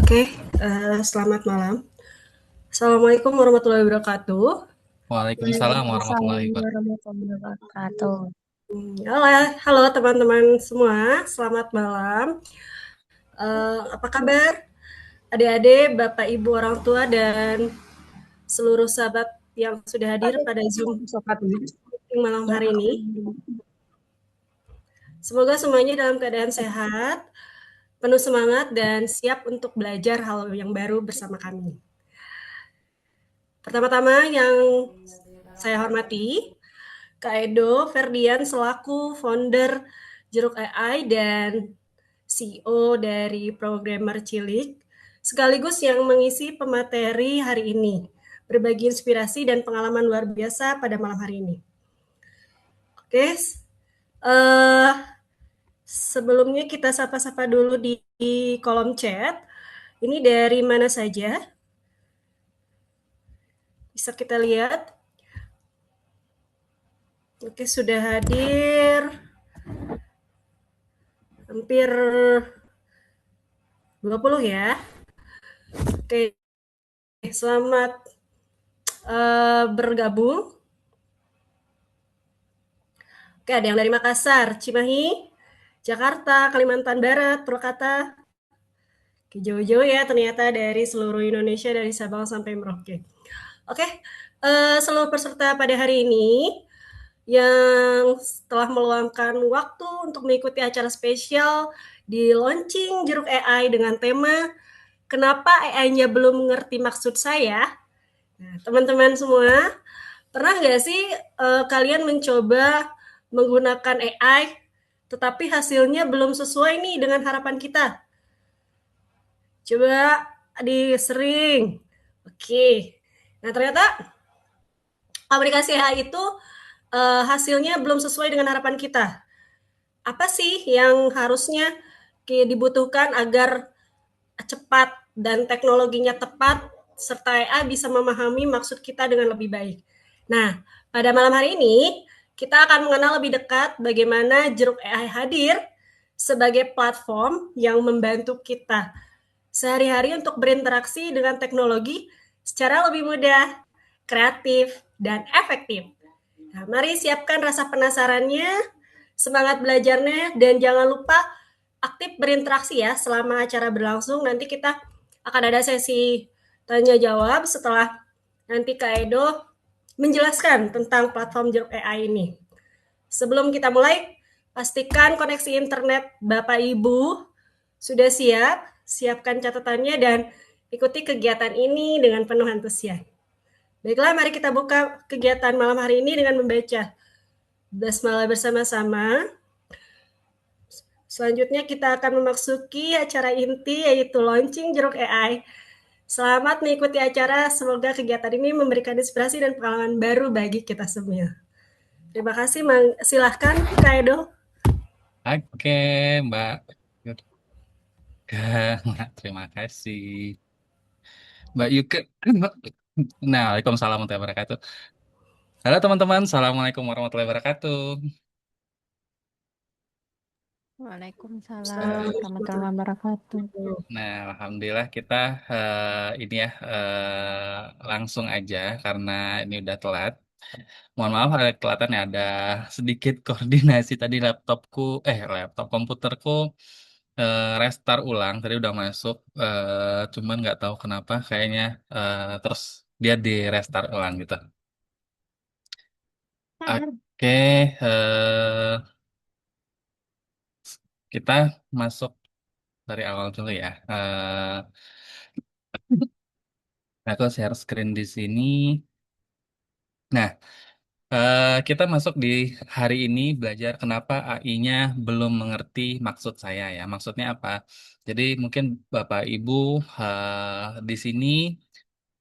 Oke, selamat malam. Assalamualaikum warahmatullahi wabarakatuh. Waalaikumsalam Waalaikumsalam warahmatullahi wabarakatuh. warahmatullahi wabarakatuh. Halo, halo teman-teman semua, selamat malam. Apa kabar adik-adik, bapak, ibu, orang tua, dan seluruh sahabat yang sudah hadir pada Zoom meeting malam hari ini? Semoga semuanya dalam keadaan sehat, penuh semangat, dan siap untuk belajar hal yang baru bersama kami. Pertama-tama yang saya hormati, Kak Edo Ferdian selaku founder Jeruk AI dan CEO dari Programmer Cilik, sekaligus yang mengisi pemateri hari ini, berbagi inspirasi dan pengalaman luar biasa pada malam hari ini. Oke, sebelumnya kita sapa-sapa dulu di kolom chat. Ini dari mana saja? Bisa kita lihat. Oke, sudah hadir hampir 20 ya. Oke, selamat bergabung. Oke, ada yang dari Makassar, Cimahi, Jakarta, Kalimantan Barat, Purwakarta. Oke, jauh-jauh ya ternyata dari seluruh Indonesia, dari Sabang sampai Merauke. Oke, seluruh peserta pada hari ini yang telah meluangkan waktu untuk mengikuti acara spesial di launching Jeruk AI dengan tema Kenapa AI-nya belum mengerti maksud saya? Nah, teman-teman semua, pernah nggak sih kalian mencoba menggunakan AI, tetapi hasilnya belum sesuai nih dengan harapan kita? Coba sering. Oke. Nah, ternyata aplikasi AI itu hasilnya belum sesuai dengan harapan kita. Apa sih yang harusnya dibutuhkan agar cepat dan teknologinya tepat serta AI bisa memahami maksud kita dengan lebih baik. Nah, pada malam hari ini kita akan mengenal lebih dekat bagaimana Jeruk AI hadir sebagai platform yang membantu kita sehari-hari untuk berinteraksi dengan teknologi secara lebih mudah, kreatif, dan efektif. Nah, mari siapkan rasa penasarannya, semangat belajarnya, dan jangan lupa aktif berinteraksi ya selama acara berlangsung. Nanti kita akan ada sesi tanya jawab setelah nanti Kak Edo menjelaskan tentang platform Jeruk AI ini. Sebelum kita mulai, pastikan koneksi internet Bapak Ibu sudah siap, siapkan catatannya dan ikuti kegiatan ini dengan penuh antusias. Baiklah, mari kita buka kegiatan malam hari ini dengan membaca basmalah bersama-sama. Selanjutnya kita akan memasuki acara inti yaitu launching Jeruk AI. Selamat mengikuti acara, semoga kegiatan ini memberikan inspirasi dan pengalaman baru bagi kita semua. Terima kasih, silahkan Kak Edo. Oke, Mbak. Terima kasih. Mbak Yuke. Nah, Waalaikumsalam warahmatullahi wabarakatuh. Halo teman-teman, Assalamualaikum warahmatullahi wabarakatuh. Waalaikumsalam Eh, warahmatullahi wabarakatuh. Nah, Alhamdulillah kita ini ya langsung aja karena ini udah telat. Mohon maaf ada kelihatan ya, ada sedikit koordinasi tadi laptop komputerku restart ulang tadi udah masuk, cuman nggak tahu kenapa kayaknya terus dia di restart ulang gitu. Oke, kita masuk dari awal dulu ya. Aku share screen di sini. Nah, kita masuk di hari ini belajar kenapa AI-nya belum mengerti maksud saya ya. Maksudnya apa? Jadi mungkin Bapak Ibu di sini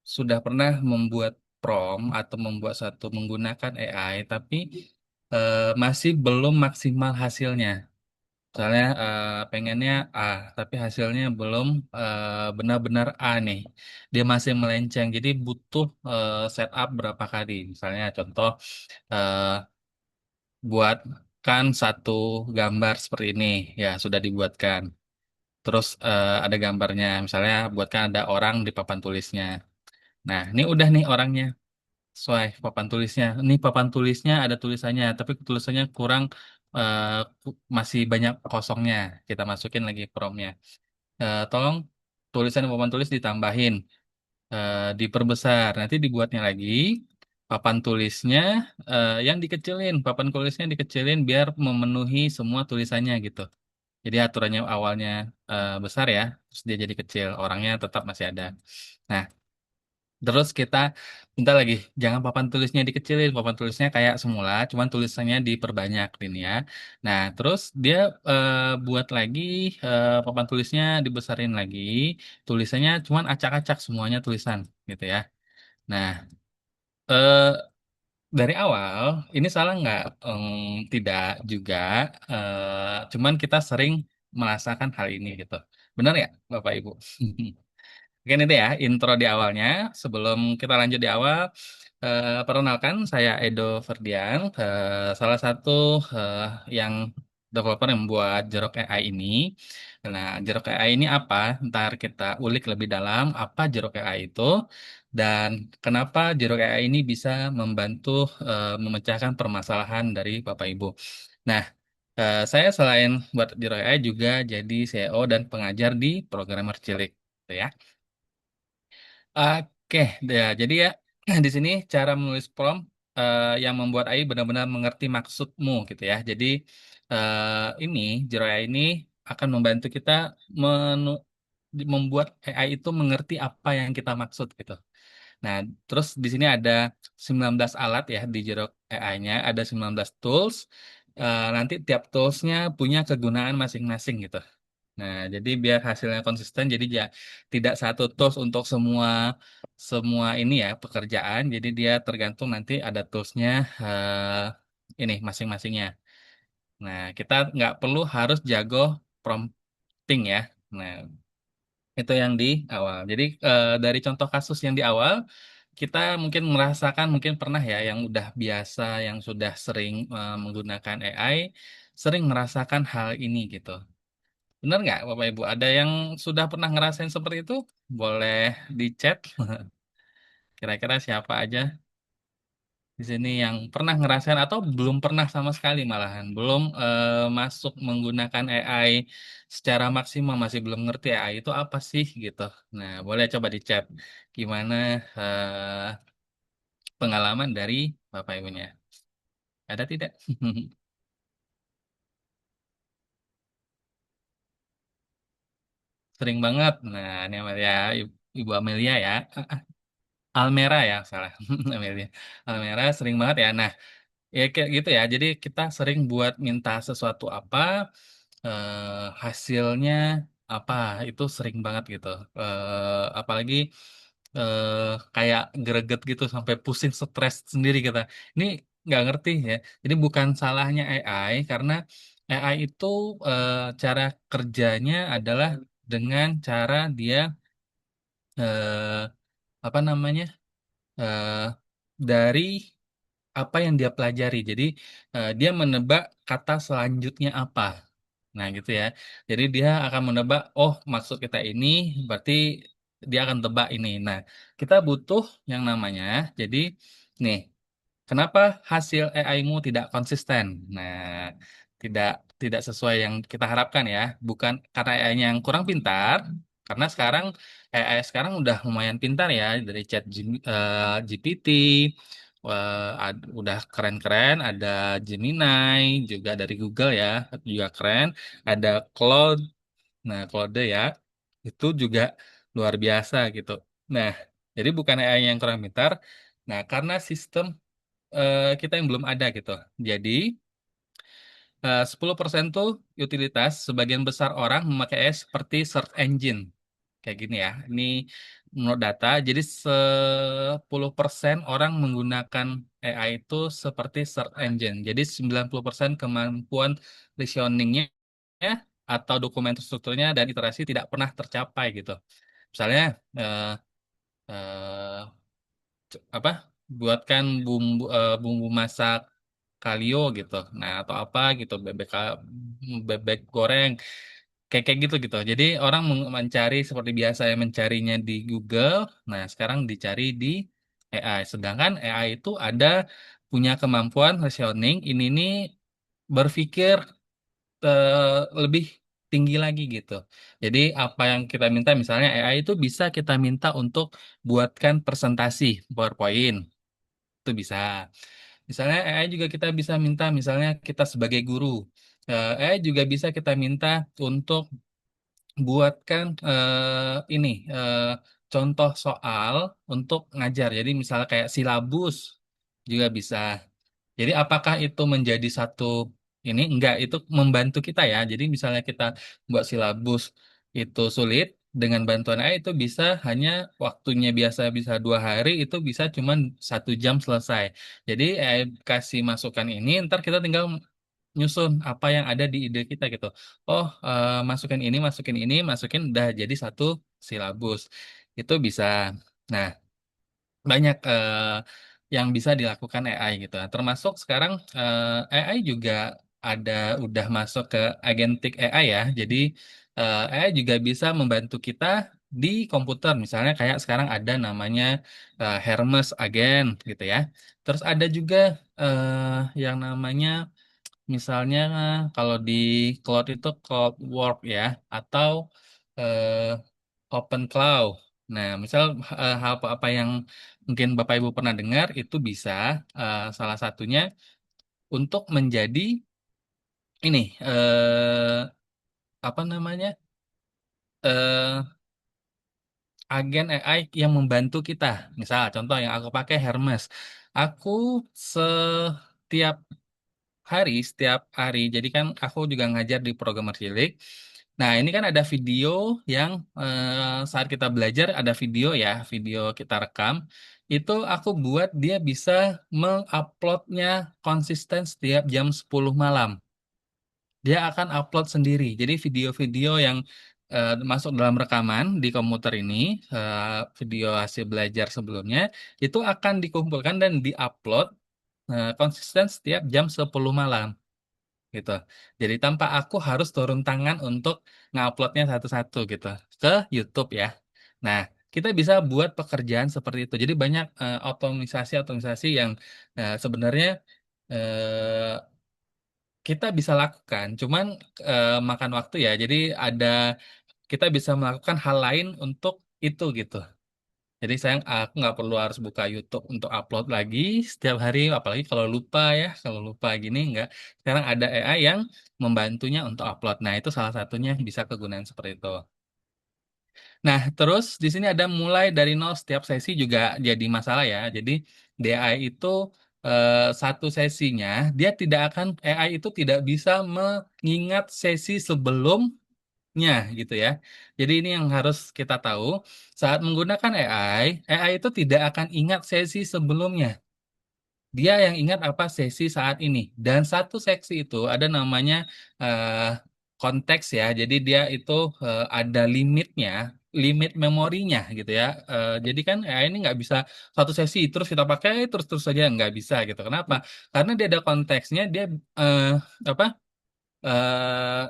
sudah pernah membuat prompt atau membuat satu menggunakan AI, tapi masih belum maksimal hasilnya. Soalnya pengennya A, tapi hasilnya belum benar-benar A nih. Dia masih melenceng, jadi butuh setup berapa kali. Misalnya contoh eh, buatkan satu gambar seperti ini, ya sudah dibuatkan. terus ada gambarnya, misalnya buatkan ada orang di papan tulisnya. Nah, ini udah nih orangnya sesuai papan tulisnya. Ini papan tulisnya ada tulisannya, tapi tulisannya kurang, eh, masih banyak kosongnya. Kita masukin lagi promptnya. Tolong tulisan di papan tulis ditambahin, diperbesar. Nanti dibuatnya lagi papan tulisnya, yang dikecilin. Papan tulisnya dikecilin biar memenuhi semua tulisannya gitu. Jadi aturannya awalnya besar ya, terus dia jadi kecil. Orangnya tetap masih ada. Nah, terus kita minta lagi, jangan papan tulisnya dikecilin, papan tulisnya kayak semula, cuman tulisannya diperbanyak ini ya. Nah, terus dia buat lagi papan tulisnya dibesarin lagi, tulisannya cuman acak-acak semuanya tulisan gitu ya. Nah, eh, dari awal ini salah nggak? Tidak juga, cuman kita sering merasakan hal ini gitu. Benar ya, Bapak Ibu? Mungkin itu ya intro di awalnya. Sebelum kita lanjut di awal, perkenalkan saya Edo Ferdian, salah satu eh, yang developer yang membuat Jerok AI ini. Nah, Jerok AI ini apa? Ntar kita ulik lebih dalam apa Jerok AI itu dan kenapa Jerok AI ini bisa membantu memecahkan permasalahan dari Bapak Ibu. Nah, saya selain buat Jerok AI juga jadi CEO dan pengajar di Programmer Cilik, gitu ya. Oke, ya, jadi ya di sini cara menulis prompt yang membuat AI benar-benar mengerti maksudmu gitu ya. Jadi ini Jiro AI ini akan membantu kita menu- membuat AI itu mengerti apa yang kita maksud gitu. Nah, terus di sini ada 19 alat ya di Jiro AI-nya, ada 19 tools. Nanti tiap toolsnya punya kegunaan masing-masing gitu. Nah, jadi biar hasilnya konsisten, jadi ya tidak satu tools untuk semua semua ini ya pekerjaan. Jadi dia tergantung nanti ada toolsnya ini masing-masingnya. Nah, kita nggak perlu harus jago prompting ya. Nah, itu yang di awal. Jadi dari contoh kasus yang di awal, kita mungkin merasakan, mungkin pernah ya yang udah biasa, yang sudah sering menggunakan AI, sering merasakan hal ini gitu. Benar nggak, Bapak Ibu? Ada yang sudah pernah ngerasain seperti itu? Boleh di chat. Kira-kira siapa aja di sini yang pernah ngerasain atau belum pernah sama sekali malahan, belum masuk menggunakan AI secara maksimal, masih belum ngerti AI itu apa sih gitu. Nah, boleh coba di chat gimana pengalaman dari Bapak Ibunya. Ada tidak? Sering banget. Nah, ini Amelia, Ibu Amelia ya. Almera ya, salah. Amelia. Almera sering banget ya. Nah, ya kayak gitu ya. Jadi kita sering buat minta sesuatu apa, hasilnya apa, itu sering banget gitu. Apalagi eh, kayak greget gitu sampai pusing stres sendiri kita. Ini nggak ngerti ya. Jadi bukan salahnya AI karena AI itu cara kerjanya adalah dengan cara dia eh, apa namanya eh, dari apa yang dia pelajari. Jadi dia menebak kata selanjutnya apa. Nah, gitu ya. Jadi dia akan menebak, oh maksud kita ini, berarti dia akan tebak ini. Nah, kita butuh yang namanya, jadi nih, kenapa hasil AI-mu tidak konsisten? Nah, tidak tidak sesuai yang kita harapkan ya. Bukan karena AI-nya yang kurang pintar, karena sekarang AI sekarang udah lumayan pintar ya dari chat GPT, udah keren-keren, ada Gemini juga dari Google ya, juga keren, ada Claude, nah Claude ya, itu juga luar biasa gitu. Nah, jadi bukan AI yang kurang pintar, nah karena sistem kita yang belum ada gitu. Jadi 10% tuh utilitas, sebagian besar orang memakai AI seperti search engine. Kayak gini ya. Ini menurut data, jadi 10% orang menggunakan AI itu seperti search engine. Jadi 90% kemampuan reasoningnya ya, atau dokumen strukturnya dan iterasi tidak pernah tercapai gitu. Misalnya eh, eh, apa buatkan bumbu masak kalio gitu. Nah, atau apa gitu bebek goreng. kayak gitu gitu. Jadi orang mencari seperti biasa yang mencarinya di Google, nah sekarang dicari di AI. Sedangkan AI itu ada punya kemampuan reasoning, ini nih berpikir lebih tinggi lagi gitu. Jadi apa yang kita minta, misalnya AI itu bisa kita minta untuk buatkan presentasi PowerPoint, itu bisa. Misalnya AI juga kita bisa minta, misalnya kita sebagai guru, AI juga bisa kita minta untuk buatkan ini contoh soal untuk ngajar. Jadi misalnya kayak silabus juga bisa. Jadi apakah itu menjadi satu ini? Enggak, itu membantu kita ya. Jadi misalnya kita buat silabus itu sulit, dengan bantuan AI itu bisa hanya waktunya biasa bisa 2 hari, itu bisa cuman 1 jam selesai. Jadi AI kasih masukan ini, ntar kita tinggal nyusun apa yang ada di ide kita gitu. Oh, masukin ini, masukin udah jadi satu silabus. Itu bisa. Nah, banyak yang bisa dilakukan AI gitu. Termasuk sekarang AI juga ada udah masuk ke agentic AI ya. Jadi AI juga bisa membantu kita di komputer. Misalnya kayak sekarang ada namanya Hermes Agent gitu ya. Terus ada juga yang namanya misalnya kalau di cloud itu cloud work ya, atau open cloud. Nah, misal hal apa yang mungkin Bapak Ibu pernah dengar itu bisa salah satunya untuk menjadi ini apa namanya eh, agen AI yang membantu kita. Misal contoh yang aku pakai Hermes. Aku setiap setiap hari. Jadi kan aku juga ngajar di programmer cilik. Nah, ini kan ada video yang saat kita belajar ada video ya, video kita rekam. Itu aku buat dia bisa menguploadnya konsisten setiap jam 10 malam. Dia akan upload sendiri. Jadi video-video yang masuk dalam rekaman di komputer ini, video hasil belajar sebelumnya, itu akan dikumpulkan dan diupload konsisten setiap jam 10 malam gitu. Jadi tanpa aku harus turun tangan untuk nguploadnya satu-satu gitu ke YouTube ya. Nah, kita bisa buat pekerjaan seperti itu. Jadi banyak otomisasi-otomisasi yang sebenarnya eh, kita bisa lakukan, cuman makan waktu ya. Jadi ada kita bisa melakukan hal lain untuk itu gitu. Jadi sayang aku nggak perlu harus buka YouTube untuk upload lagi setiap hari, apalagi kalau lupa ya, kalau lupa gini nggak. Sekarang ada AI yang membantunya untuk upload. Nah itu salah satunya bisa kegunaan seperti itu. Nah terus di sini ada mulai dari nol setiap sesi juga jadi masalah ya. Jadi di AI itu satu sesinya dia tidak akan AI itu tidak bisa mengingat sesi sebelumnya gitu ya. Jadi ini yang harus kita tahu saat menggunakan AI, AI itu tidak akan ingat sesi sebelumnya. Dia yang ingat apa sesi saat ini. Dan satu seksi itu ada namanya eh, konteks ya. Jadi dia itu ada limitnya, limit memorinya gitu ya. Jadi kan AI ini nggak bisa satu sesi terus kita pakai terus-terus saja nggak bisa gitu. Kenapa? Karena dia ada konteksnya, dia eh, apa?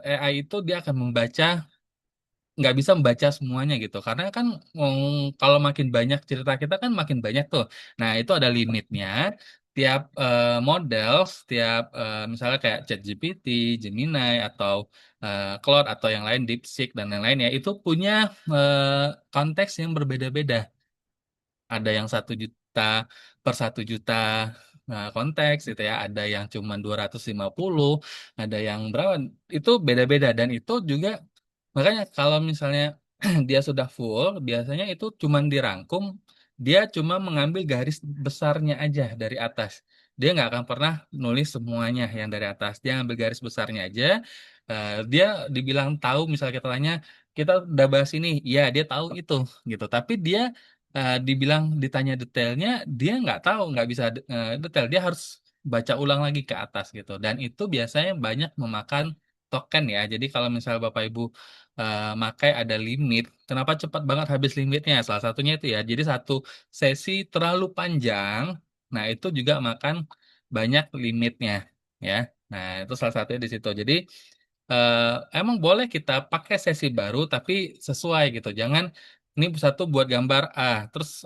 AI itu dia akan membaca nggak bisa membaca semuanya gitu karena kan kalau makin banyak cerita kita kan makin banyak tuh. Nah itu ada limitnya, tiap model tiap misalnya kayak ChatGPT, Gemini atau Claude atau yang lain DeepSeek dan yang lainnya itu punya konteks yang berbeda-beda. Ada yang 1 juta per 1 juta konteks gitu ya, ada yang cuma 250, ada yang berapa, itu beda-beda dan itu juga makanya kalau misalnya dia sudah full, biasanya itu cuma dirangkum, dia cuma mengambil garis besarnya aja dari atas. Dia nggak akan pernah nulis semuanya yang dari atas. Dia ngambil garis besarnya aja. Dia dibilang tahu, misalnya kita tanya, kita udah bahas ini, ya dia tahu itu gitu. Tapi dia dibilang ditanya detailnya, dia nggak tahu, nggak bisa detail. Dia harus baca ulang lagi ke atas gitu. Dan itu biasanya banyak memakan token ya. Jadi kalau misalnya Bapak Ibu makai ada limit, kenapa cepat banget habis limitnya? Salah satunya itu ya. Jadi satu sesi terlalu panjang, nah itu juga makan banyak limitnya ya. Nah itu salah satunya di situ. Jadi emang boleh kita pakai sesi baru tapi sesuai gitu. Jangan ini satu buat gambar A, terus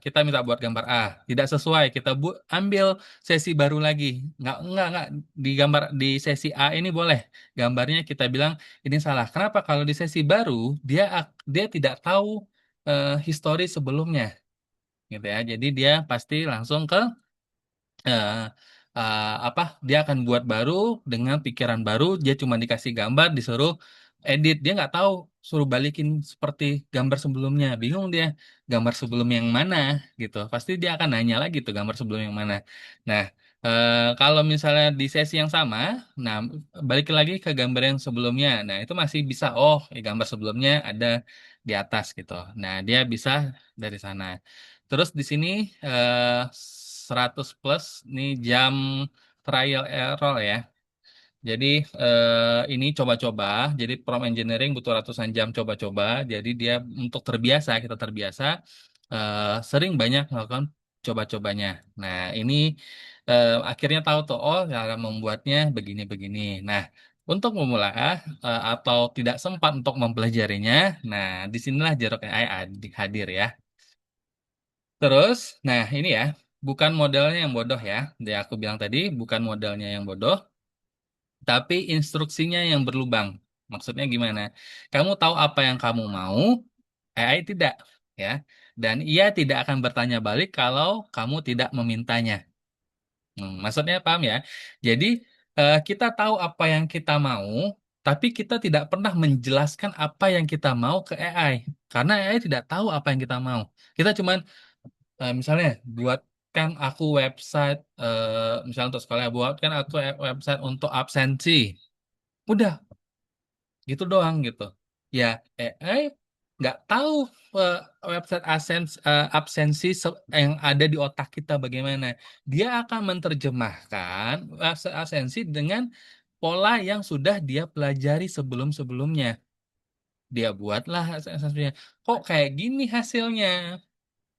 kita minta buat gambar A, tidak sesuai, kita ambil sesi baru lagi. Nggak di gambar di sesi A ini boleh gambarnya kita bilang ini salah. Kenapa? Kalau di sesi baru dia tidak tahu histori sebelumnya, gitu ya. Jadi dia pasti langsung ke eh, apa dia akan buat baru dengan pikiran baru. Dia cuma dikasih gambar disuruh edit, dia nggak tahu, suruh balikin seperti gambar sebelumnya, bingung dia gambar sebelum yang mana gitu. Pasti dia akan nanya lagi tuh gambar sebelum yang mana. Nah, kalau misalnya di sesi yang sama, nah balik lagi ke gambar yang sebelumnya, nah itu masih bisa, oh gambar sebelumnya ada di atas gitu, nah dia bisa dari sana. Terus di sini 100 plus nih jam trial error ya. Jadi ini coba-coba. Jadi prompt engineering butuh ratusan jam coba-coba. Jadi dia untuk terbiasa, kita terbiasa sering banyak melakukan coba-cobanya. Nah, ini akhirnya tahu tuh, oh cara membuatnya begini-begini. Nah, untuk memulai atau tidak sempat untuk mempelajarinya, nah disinilah Jarok AI hadir ya. Terus, nah ini ya, bukan modelnya yang bodoh ya. Dia aku bilang tadi, bukan modelnya yang bodoh, tapi instruksinya yang berlubang. Maksudnya gimana? Kamu tahu apa yang kamu mau, AI tidak, ya. Dan ia tidak akan bertanya balik kalau kamu tidak memintanya. Maksudnya paham ya? Jadi kita tahu apa yang kita mau, tapi kita tidak pernah menjelaskan apa yang kita mau ke AI. Karena AI tidak tahu apa yang kita mau. Kita cuman misalnya buatkan aku website misalnya untuk sekolah, buatkan aku website untuk absensi, udah gitu doang gitu ya. AI nggak tahu eh, website absensi yang ada di otak kita bagaimana. Dia akan menerjemahkan website absensi dengan pola yang sudah dia pelajari sebelum-sebelumnya. Dia buatlah absensinya, kok kayak gini hasilnya.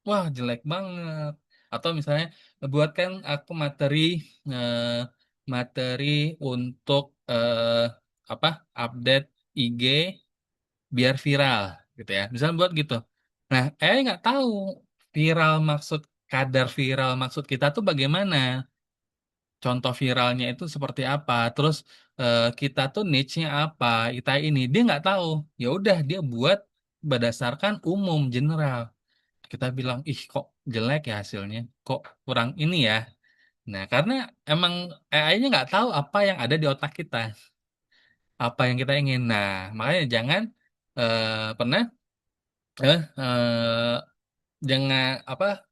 Wah, jelek banget. Atau misalnya buatkan aku eh, materi untuk apa? Update IG biar viral gitu ya. Misalnya buat gitu. Nah, nggak tahu viral maksud kadar viral maksud kita tuh bagaimana. Contoh viralnya itu seperti apa. Terus kita tuh niche-nya apa. Kita ini dia nggak tahu. Ya udah dia buat berdasarkan umum general. Kita bilang, ih kok jelek ya hasilnya, kok kurang ini ya. Nah, karena emang AI-nya nggak tahu apa yang ada di otak kita, apa yang kita ingin. Nah, makanya jangan pernah eh, jangan apa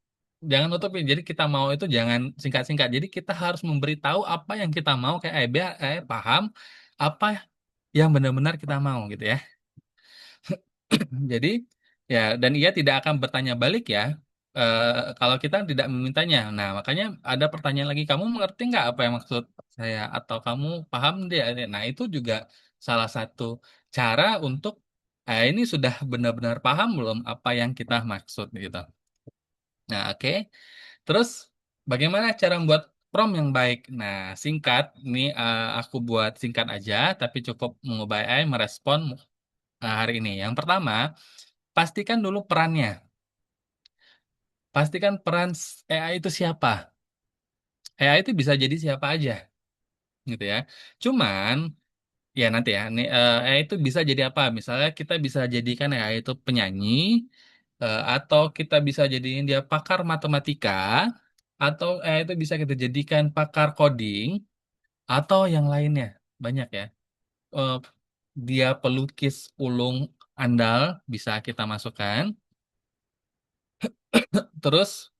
jangan nutupin. Jadi kita mau itu jangan singkat-singkat. Jadi kita harus memberitahu apa yang kita mau kayak AI biar AI paham apa yang benar-benar kita mau gitu ya. Jadi ya, dan ia tidak akan bertanya balik ya kalau kita tidak memintanya. Nah, makanya ada pertanyaan lagi, kamu mengerti nggak apa yang maksud saya? Atau kamu paham dia? Nah, itu juga salah satu cara untuk ini sudah benar-benar paham belum apa yang kita maksud gitu. Nah, oke. Terus bagaimana cara membuat prompt yang baik? Nah, singkat. Ini aku buat singkat aja, tapi cukup mengubah AI merespon hari ini. Yang pertama, pastikan dulu perannya. Pastikan peran AI itu siapa. AI itu bisa jadi siapa aja, gitu ya. Cuman, ya nanti ya, nih, AI itu bisa jadi apa? Misalnya kita bisa jadikan AI itu penyanyi, atau kita bisa jadiin dia pakar matematika, atau AI itu bisa kita jadikan pakar coding, atau yang lainnya. Banyak ya. Eh, dia pelukis ulung andal, bisa kita masukkan. Terus,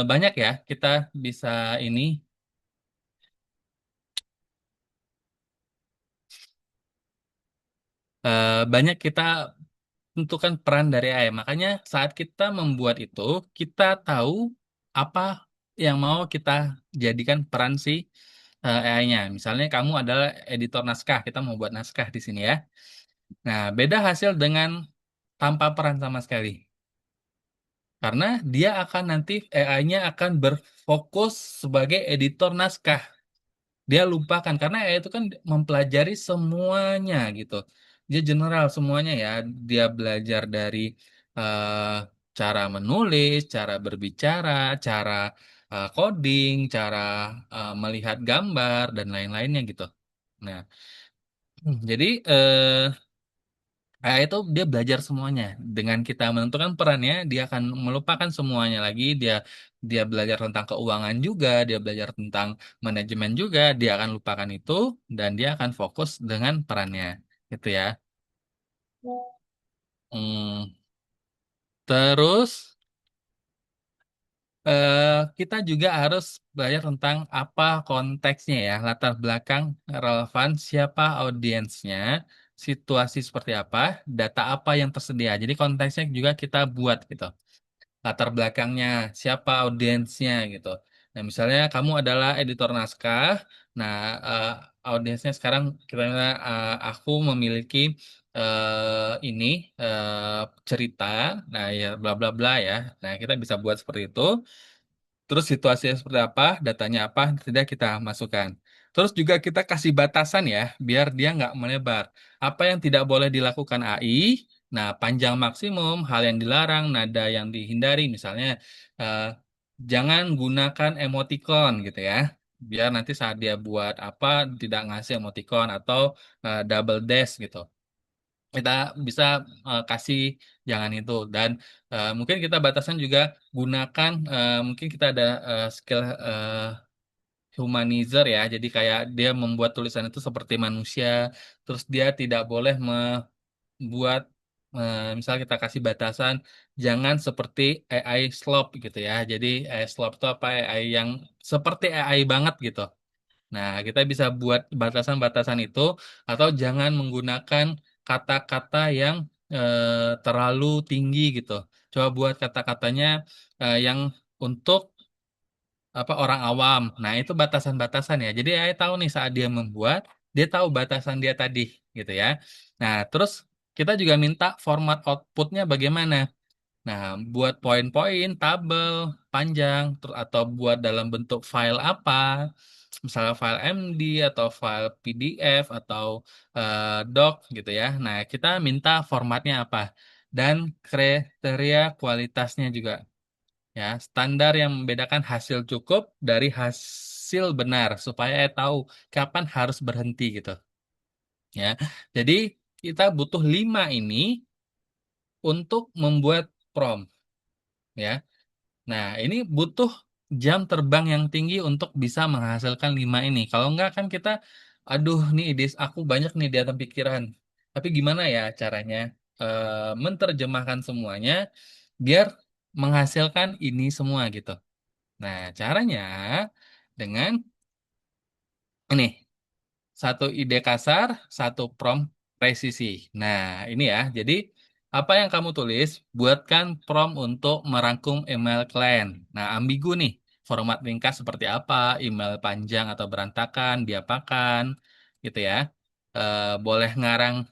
banyak ya, kita bisa ini banyak kita tentukan peran dari AI. Makanya saat kita membuat itu, kita tahu apa yang mau kita jadikan peran si AI-nya. Misalnya kamu adalah editor naskah, kita mau buat naskah di sini ya. Nah, beda hasil dengan tanpa peran sama sekali. Karena dia akan nanti AI-nya akan berfokus sebagai editor naskah. dia lupakan karena AI itu kan mempelajari semuanya gitu. Dia general semuanya ya. Dia belajar dari eh, cara menulis, cara berbicara, cara coding, cara melihat gambar dan lain-lainnya gitu. Nah, jadi itu dia belajar semuanya. Dengan kita menentukan perannya, dia akan melupakan semuanya lagi. Dia belajar tentang keuangan juga, dia belajar tentang manajemen juga, dia akan lupakan itu dan dia akan fokus dengan perannya. Gitu ya. Hmm, terus eh, kita juga harus belajar tentang apa konteksnya ya, latar belakang relevan, siapa audiensnya, situasi seperti apa, data apa yang tersedia. Jadi konteksnya juga kita buat gitu. Latar belakangnya, siapa audiensnya gitu. Nah, misalnya kamu adalah editor naskah, nah audiensnya sekarang kita aku memiliki ini cerita, nah ya bla bla bla ya. Nah, kita bisa buat seperti itu. Terus situasinya seperti apa, datanya apa, tidak kita masukkan. Terus juga kita kasih batasan ya, biar dia nggak melebar. Apa yang tidak boleh dilakukan AI, nah panjang maksimum, hal yang dilarang, nada yang dihindari, misalnya eh, jangan gunakan emoticon gitu ya, biar nanti saat dia buat apa tidak ngasih emoticon atau double dash gitu. Kita bisa kasih jangan itu dan mungkin kita batasan juga gunakan mungkin kita ada skill humanizer ya jadi kayak dia membuat tulisan itu seperti manusia terus dia tidak boleh membuat misal kita kasih batasan jangan seperti AI slop gitu ya jadi AI slop itu apa AI yang seperti AI banget gitu. Nah, kita bisa buat batasan-batasan itu atau jangan menggunakan kata-kata yang terlalu tinggi gitu. Coba buat kata-katanya yang untuk apa orang awam. Nah, itu batasan-batasan ya. Jadi saya tahu nih saat dia membuat, dia tahu batasan dia tadi gitu ya. Nah, terus kita juga minta format outputnya bagaimana. Nah, buat poin-poin, tabel, panjang, atau buat dalam bentuk file apa, misalnya file MD atau file PDF atau doc gitu ya. Nah, kita minta formatnya apa dan kriteria kualitasnya juga ya. Standar yang membedakan hasil cukup dari hasil benar supaya tahu kapan harus berhenti gitu ya. Jadi kita butuh 5 ini untuk membuat prompt ya. Nah, ini butuh jam terbang yang tinggi untuk bisa menghasilkan 5 ini. Kalau enggak kan kita, aduh nih ide aku banyak nih di atas pikiran. Tapi gimana ya caranya menerjemahkan semuanya biar menghasilkan ini semua gitu. Nah, caranya dengan ini, satu ide kasar, satu prompt presisi. Nah, ini ya. Jadi, apa yang kamu tulis, buatkan prompt untuk merangkum email klien. Nah, ambigu nih. Format ringkas seperti apa, email panjang atau berantakan, diapakan, gitu ya. Boleh ngarang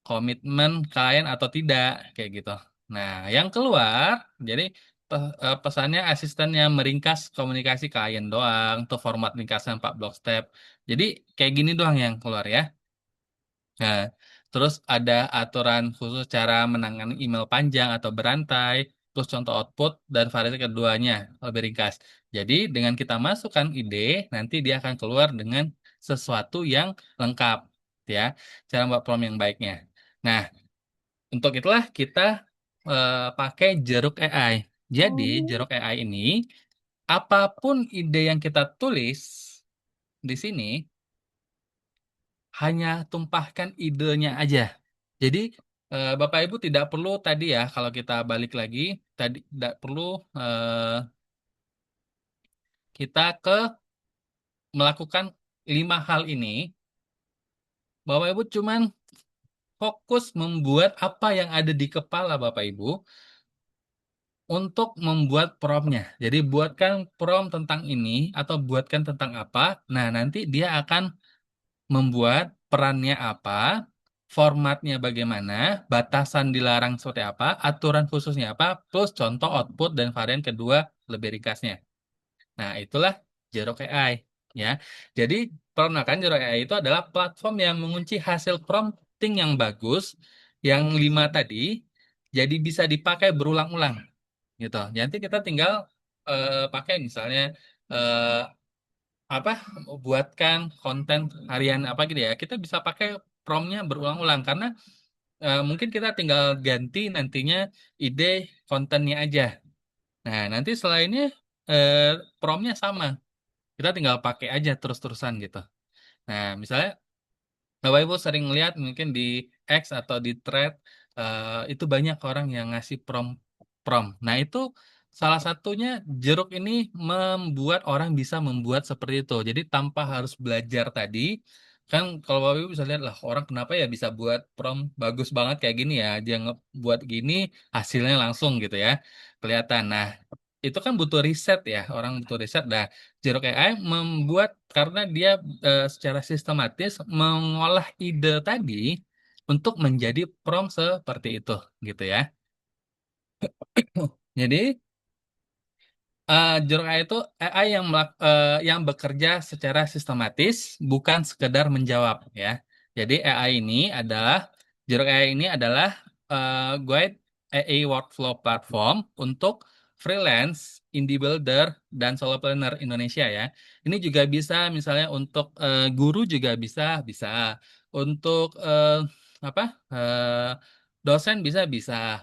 komitmen klien atau tidak, kayak gitu. Nah, yang keluar, jadi pesannya asistennya meringkas komunikasi klien doang, tuh format ringkasnya 4 block step. Jadi kayak gini doang yang keluar ya. Nah, terus ada aturan khusus cara menangani email panjang atau berantai, terus contoh output dan variasi keduanya lebih ringkas. Jadi dengan kita masukkan ide, nanti dia akan keluar dengan sesuatu yang lengkap, ya. Cara membuat prompt yang baiknya. Nah, untuk itulah kita pakai Jeruk AI. Jadi Jeruk AI ini apapun ide yang kita tulis di sini hanya tumpahkan idenya aja. Jadi Bapak Ibu tidak perlu tadi ya kalau kita balik lagi tadi tidak perlu eh, kita ke melakukan 5 hal ini. Bapak Ibu cuman fokus membuat apa yang ada di kepala Bapak Ibu untuk membuat promptnya. Jadi buatkan prompt tentang ini atau buatkan tentang apa. Nah, nanti dia akan membuat perannya apa, formatnya bagaimana, batasan dilarang seperti apa, aturan khususnya apa, plus contoh output dan varian kedua lebih ringkasnya. Nah, itulah Zero AI ya. Jadi Perenakan Zero AI itu adalah platform yang mengunci hasil prompting yang bagus, yang 5 tadi, jadi bisa dipakai berulang-ulang gitu. Nanti kita tinggal pakai misalnya eh, apa buatkan konten harian apa gitu ya. Kita bisa pakai promptnya berulang-ulang karena mungkin kita tinggal ganti nantinya ide kontennya aja. Nah, nanti selainnya eh, promptnya sama. Kita tinggal pakai aja terus-terusan gitu. Nah, misalnya Bapak Ibu sering lihat mungkin di X atau di thread itu banyak orang yang ngasih prom. Nah, itu salah satunya Jeruk ini membuat orang bisa membuat seperti itu. Jadi tanpa harus belajar tadi, kan kalau Bapak Ibu bisa lihat lah orang kenapa ya bisa buat prom bagus banget kayak gini ya. Dia ngebuat gini hasilnya langsung gitu ya. Kelihatan. Nah, itu kan butuh riset ya, orang butuh riset. Nah, Jeruk AI membuat karena dia secara sistematis mengolah ide tadi untuk menjadi prompt seperti itu, gitu ya. Jadi Jeruk AI itu AI yang bekerja secara sistematis, bukan sekedar menjawab ya. Jadi Jeruk AI ini adalah guide AI workflow platform untuk freelance, indie builder, dan solopreneur Indonesia ya. Ini juga bisa misalnya untuk guru juga bisa untuk apa? Dosen bisa,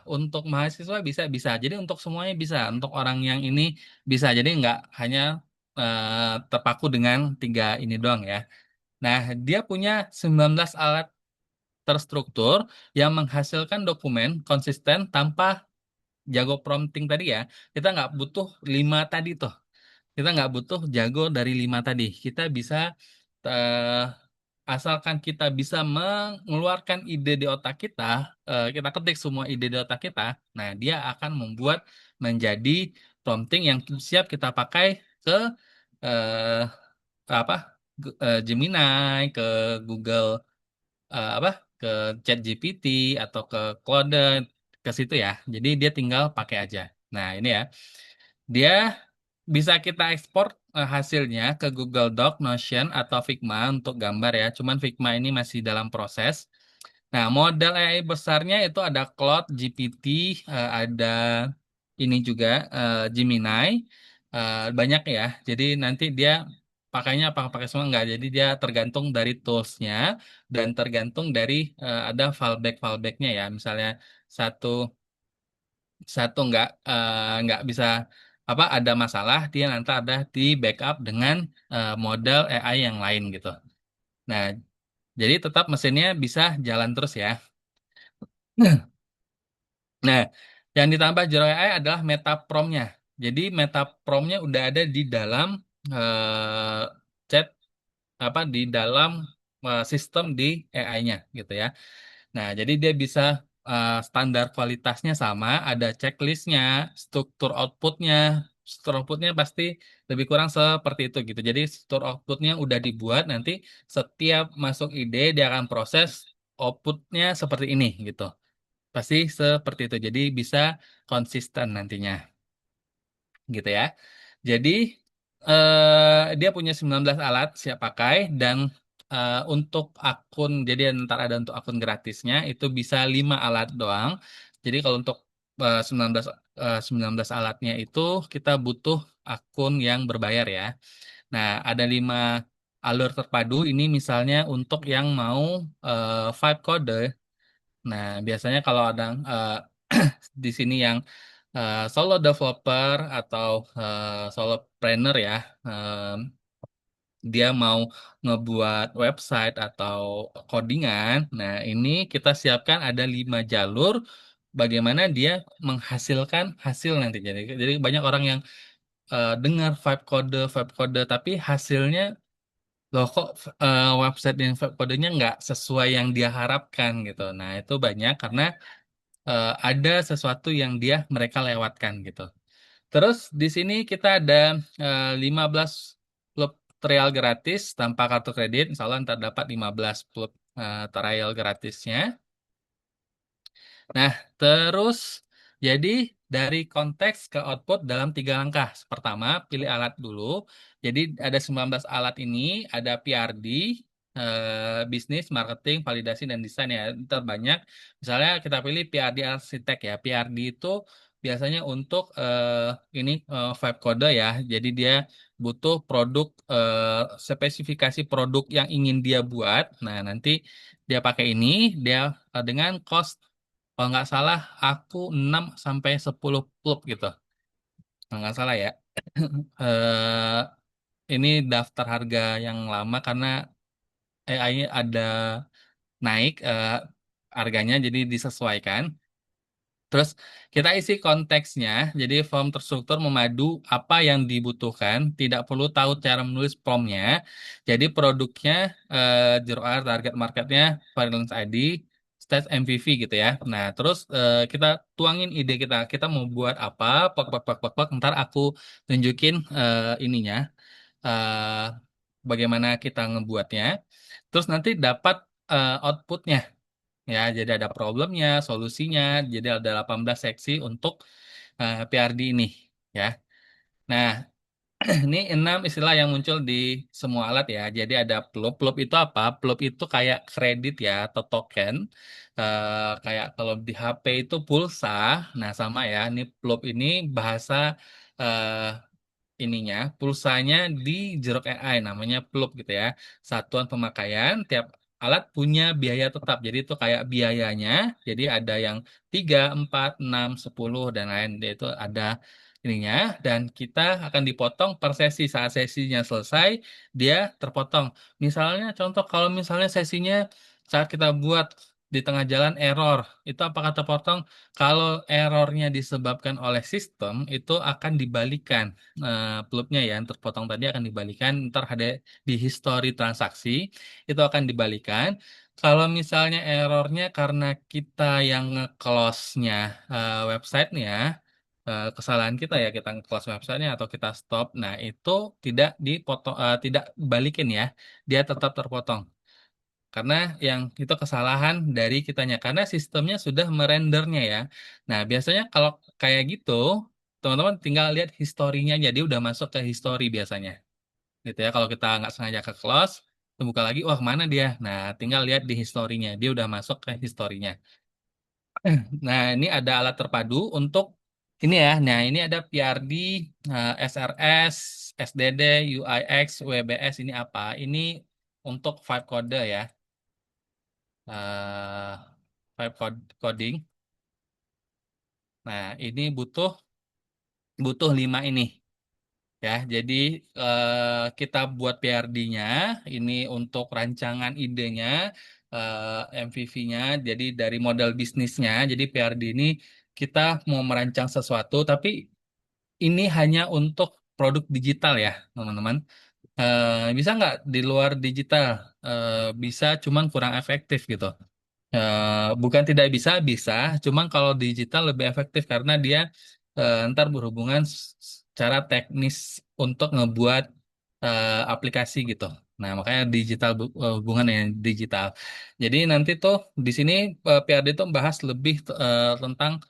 untuk mahasiswa bisa. Jadi untuk semuanya bisa, untuk orang yang ini bisa, jadi nggak hanya terpaku dengan 3 ini doang ya. Nah, dia punya 19 alat terstruktur yang menghasilkan dokumen konsisten tanpa jago prompting tadi ya. Kita nggak butuh 5 tadi tuh. Kita nggak butuh jago dari 5 tadi. Kita bisa eh, asalkan kita bisa mengeluarkan ide di otak kita, kita ketik semua ide di otak kita, nah dia akan membuat menjadi prompting yang siap kita pakai ke eh, apa Gemini, ke Google, apa ke ChatGPT atau ke Claude, ke situ ya. Jadi dia tinggal pakai aja. Nah ini ya, dia bisa kita ekspor hasilnya ke Google Doc, Notion, atau Figma untuk gambar ya. Cuman Figma ini masih dalam proses. Nah, model AI besarnya itu ada Claude, GPT, ada ini juga Gemini, banyak ya. Jadi nanti dia pakainya apa pakai semua enggak. Jadi dia tergantung dari toolsnya dan tergantung dari ada fallbacknya ya. Misalnya satu satu nggak bisa apa ada masalah, dia nanti ada di backup dengan model AI yang lain gitu. Nah, jadi tetap mesinnya bisa jalan terus ya. Nah, yang ditambah Zero AI adalah metapromnya. Jadi metapromnya udah ada di dalam chat apa di dalam sistem di AI-nya gitu ya. Nah, jadi dia bisa standar kualitasnya sama, ada checklistnya, struktur outputnya pasti lebih kurang seperti itu gitu. Jadi struktur outputnya udah dibuat, nanti setiap masuk ide dia akan proses outputnya seperti ini gitu. Pasti seperti itu. Jadi bisa konsisten nantinya gitu ya. Jadi dia punya 19 alat siap pakai dan untuk akun jadi ntar ada untuk akun gratisnya itu bisa 5 alat doang. Jadi kalau untuk 19 19 alatnya itu kita butuh akun yang berbayar ya. Nah, ada 5 alur terpadu ini misalnya untuk yang mau vibe code. Nah, biasanya kalau ada di sini yang solo developer atau solopreneur ya, dia mau ngebuat website atau codingan. Nah, ini kita siapkan ada 5 jalur bagaimana dia menghasilkan hasil nanti. Jadi banyak orang yang dengar vibe code, tapi hasilnya loh kok website dan vibe codenya nggak sesuai yang dia harapkan gitu. Nah, itu banyak karena ada sesuatu yang mereka lewatkan gitu. Terus di sini kita ada 15 klub trial gratis tanpa kartu kredit. Insya Allah ntar dapat 15 klub trial gratisnya. Nah, terus jadi dari konteks ke output dalam 3 langkah. Pertama, pilih alat dulu. Jadi ada 19 alat ini, ada PRD, bisnis, marketing, validasi, dan desain ya. Terbanyak. Misalnya kita pilih PRD arsitek ya. PRD itu biasanya untuk ini vibe code ya. Jadi dia butuh produk, spesifikasi produk yang ingin dia buat. Nah, nanti dia pakai ini, dia dengan cost kalau nggak salah aku 6 sampai 10 plug gitu. Kalau nggak salah ya. eh ini daftar harga yang lama karena AI ada naik harganya jadi disesuaikan. Terus kita isi konteksnya, jadi form terstruktur memadu apa yang dibutuhkan, tidak perlu tahu cara menulis promptnya. Jadi produknya zero hour, target marketnya, variance ID, stats MVV gitu ya. Nah, terus kita tuangin ide kita mau buat apa, pok pok pok pok pok. Ntar aku tunjukin ininya, eh, bagaimana kita ngebuatnya. Terus nanti dapat outputnya. Ya, jadi ada problemnya, solusinya, jadi ada 18 seksi untuk PRD ini, ya. Nah, ini 6 istilah yang muncul di semua alat ya. Jadi ada plop. Plop itu apa? Plop itu kayak kredit ya atau token. Kayak kalau di HP itu pulsa. Nah, sama ya. Ini plop ini bahasa eh, ininya pulsanya di Xerox AI namanya plug gitu ya, satuan pemakaian. Tiap alat punya biaya tetap, jadi itu kayak biayanya, jadi ada yang 3, 4, 6, 10 dan lain. Dia itu ada ininya, dan kita akan dipotong per sesi. Saat sesinya selesai dia terpotong. Misalnya contoh, kalau misalnya sesinya saat kita buat di tengah jalan error, itu apakah terpotong? Kalau errornya disebabkan oleh sistem, itu akan dibalikan plugnya ya, yang terpotong tadi akan dibalikan. Ntar ada di history transaksi itu akan dibalikan. Kalau misalnya errornya karena kita yang nge-close-nya websitenya, kesalahan kita ya, kita nge-close websitenya atau kita stop, nah itu tidak dipotong, tidak balikin ya, dia tetap terpotong. Karena yang itu kesalahan dari kitanya, karena sistemnya sudah merendernya ya. Nah, biasanya kalau kayak gitu, teman-teman tinggal lihat historinya aja, dia udah masuk ke history biasanya. Gitu ya, kalau kita nggak sengaja ke close, kita buka lagi, wah kemana dia? Nah, tinggal lihat di historinya, dia udah masuk ke historinya. Nah, ini ada alat terpadu untuk ini ya. Nah, ini ada PRD, SRS, SDD, UIX, WBS, ini apa? Ini untuk vibe code ya. eh coding. Nah, ini butuh butuh 5 ini ya. Jadi kita buat PRD-nya ini untuk rancangan idenya, MVV-nya. Jadi dari model bisnisnya. Jadi PRD ini kita mau merancang sesuatu, tapi ini hanya untuk produk digital ya, teman-teman. Bisa nggak di luar digital? Bisa, cuman kurang efektif gitu. Bukan tidak bisa, bisa. Cuman kalau digital lebih efektif karena dia ntar berhubungan secara teknis untuk ngebuat aplikasi gitu. Nah, makanya digital hubungan yang digital. Jadi nanti tuh di sini PRD tuh membahas lebih tentang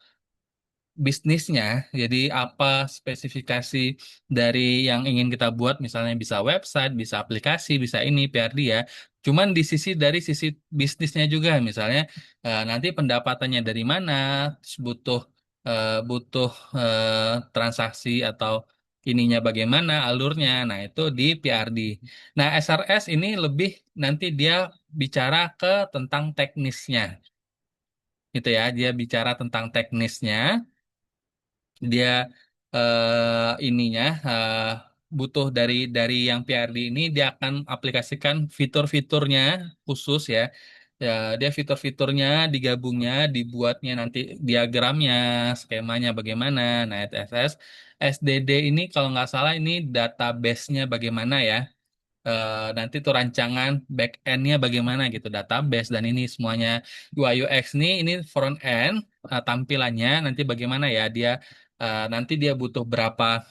bisnisnya. Jadi apa spesifikasi dari yang ingin kita buat, misalnya bisa website, bisa aplikasi, bisa ini PRD ya. Cuman di sisi dari sisi bisnisnya juga, misalnya nanti pendapatannya dari mana, terus butuh butuh transaksi atau ininya bagaimana alurnya. Nah, itu di PRD. Nah, SRS ini lebih nanti dia bicara ke tentang teknisnya. Itu ya, dia bicara tentang teknisnya. Dia ininya butuh dari yang PRD ini, dia akan aplikasikan fitur-fiturnya khusus ya. Ya, dia fitur-fiturnya digabungnya, dibuatnya nanti diagramnya, skemanya bagaimana. Nah, SSS, SDD ini kalau nggak salah ini database-nya bagaimana ya. Nanti tuh rancangan back end-nya bagaimana gitu, database dan ini semuanya. UI UX ini front end, tampilannya nanti bagaimana ya, dia nanti dia butuh berapa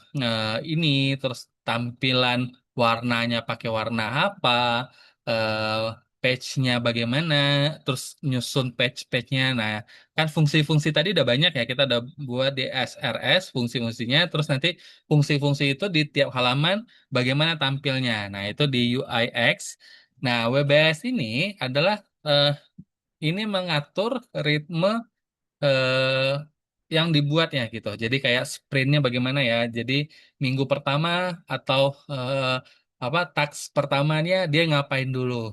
ini, terus tampilan warnanya pakai warna apa, eh, patch-nya bagaimana, terus nyusun patch-patch-nya. Nah, kan fungsi-fungsi tadi udah banyak ya, kita udah buat di SRS fungsi-fungsinya, terus nanti fungsi-fungsi itu di tiap halaman bagaimana tampilnya. Nah, itu di UIX. Nah, WBS ini adalah ini mengatur ritme eh, yang dibuatnya gitu. Jadi kayak sprintnya bagaimana ya. Jadi minggu pertama atau task pertamanya dia ngapain dulu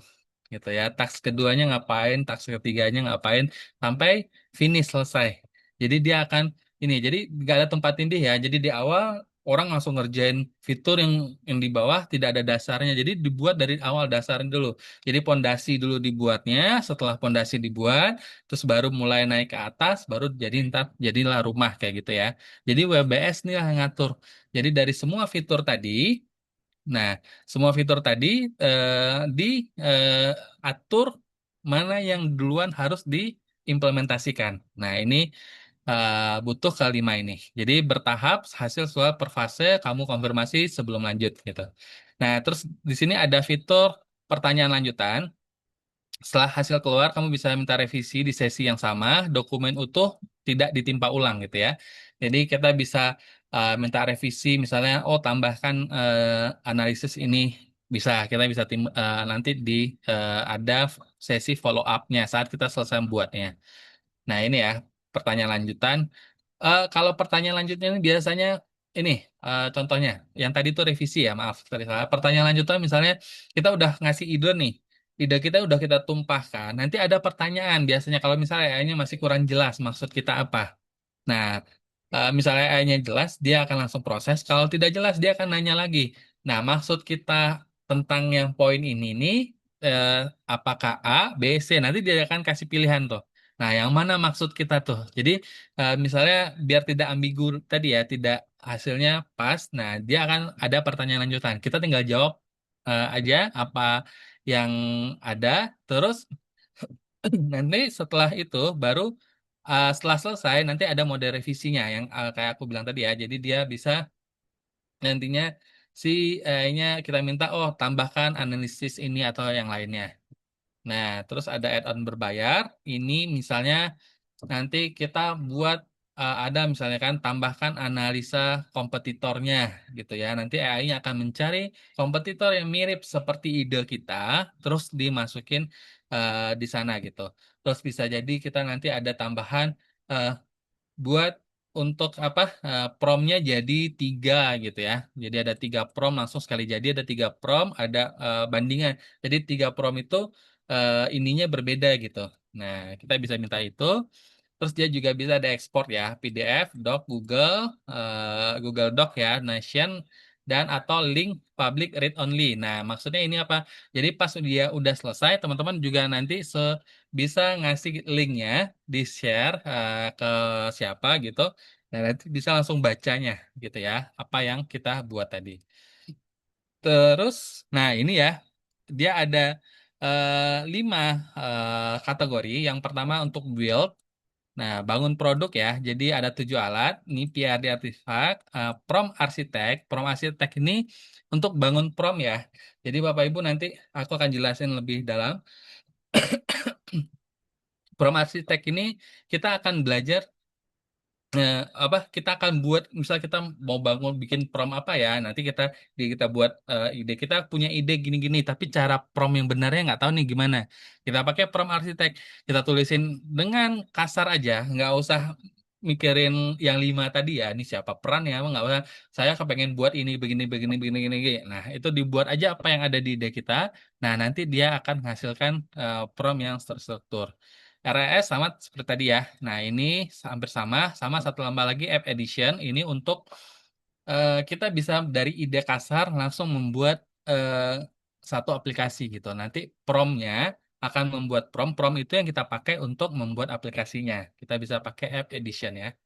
gitu ya. Task keduanya ngapain, task ketiganya ngapain sampai finish selesai. Jadi dia akan ini. Jadi nggak ada tempat tindih ya. Jadi di awal orang langsung ngerjain fitur yang di bawah tidak ada dasarnya. Jadi dibuat dari awal dasarnya dulu. Jadi pondasi dulu dibuatnya. Setelah pondasi dibuat terus baru mulai naik ke atas, baru jadi ntar jadilah rumah kayak gitu ya. Jadi WBS nih yang ngatur. Jadi dari semua fitur tadi, nah semua fitur tadi diatur mana yang duluan harus diimplementasikan. Nah ini butuh kelima ini. Jadi bertahap hasil soal per fase kamu konfirmasi sebelum lanjut gitu. Nah terus di sini ada fitur pertanyaan lanjutan. Setelah hasil keluar, kamu bisa minta revisi di sesi yang sama, dokumen utuh tidak ditimpa ulang gitu ya. Jadi kita bisa minta revisi, misalnya, oh tambahkan analisis ini bisa, kita bisa nanti ada sesi follow up-nya saat kita selesai membuatnya. Nah ini ya pertanyaan lanjutan. Kalau pertanyaan lanjutnya ini biasanya ini contohnya, yang tadi tuh revisi ya, maaf tadi salah. Pertanyaan lanjutan misalnya kita udah ngasih ide nih, ide kita udah kita tumpahkan. Nanti ada pertanyaan biasanya kalau misalnya AI-nya masih kurang jelas maksud kita apa. Nah, misalnya AI-nya jelas, dia akan langsung proses. Kalau tidak jelas, dia akan nanya lagi. Nah, maksud kita tentang yang poin ini nih, eh, apakah A, B, C? Nanti dia akan kasih pilihan tuh. Nah, yang mana maksud kita tuh? Jadi, misalnya biar tidak ambigu tadi ya, tidak hasilnya pas. Nah, dia akan ada pertanyaan lanjutan. Kita tinggal jawab aja apa yang ada. Terus nanti setelah itu baru setelah selesai nanti ada mode revisinya yang kayak aku bilang tadi ya. Jadi dia bisa nantinya si nya kita minta oh tambahkan analisis ini atau yang lainnya. Nah, terus ada add-on berbayar. Ini misalnya nanti kita buat ada misalnya kan tambahkan analisa kompetitornya gitu ya. Nanti AI-nya akan mencari kompetitor yang mirip seperti ide kita, terus dimasukin di sana gitu. Terus bisa jadi kita nanti ada tambahan eh, buat untuk promnya jadi tiga gitu ya. Jadi ada tiga prom langsung sekali jadi ada tiga prom ada bandingan. Jadi tiga prom itu ininya berbeda gitu. Nah kita bisa minta itu. Terus dia juga bisa ada ekspor ya, PDF, Doc, Google Doc ya, Nation, dan atau link public read only. Nah, maksudnya ini apa? Jadi pas dia udah selesai, teman-teman juga nanti bisa ngasih linknya, di-share ke siapa gitu, dan nanti bisa langsung bacanya gitu ya, apa yang kita buat tadi. Terus, nah ini ya, dia ada 5 kategori. Yang pertama untuk build. Nah, bangun produk ya. Jadi ada 7 alat. Ini PRD artifak, prom arsitek ini untuk bangun prom ya. Jadi Bapak Ibu nanti aku akan jelasin lebih dalam. Prom arsitek ini kita akan belajar kita akan buat misal kita mau bangun bikin prom apa ya nanti kita buat ide kita punya ide gini-gini tapi cara prom yang benarnya nggak tahu nih gimana kita pakai prom arsitek kita tulisin dengan kasar aja nggak usah mikirin yang 5 tadi ya ini siapa peran ya nggak usah saya kepengen buat ini begini begini begini begini begini. Nah itu dibuat aja apa yang ada di ide kita nah nanti dia akan menghasilkan prom yang terstruktur. RAS sama seperti tadi ya. Nah, ini hampir sama satu tambah lagi App Edition. Ini untuk kita bisa dari ide kasar langsung membuat satu aplikasi gitu. Nanti promnya akan membuat prom itu yang kita pakai untuk membuat aplikasinya. Kita bisa pakai App Edition ya.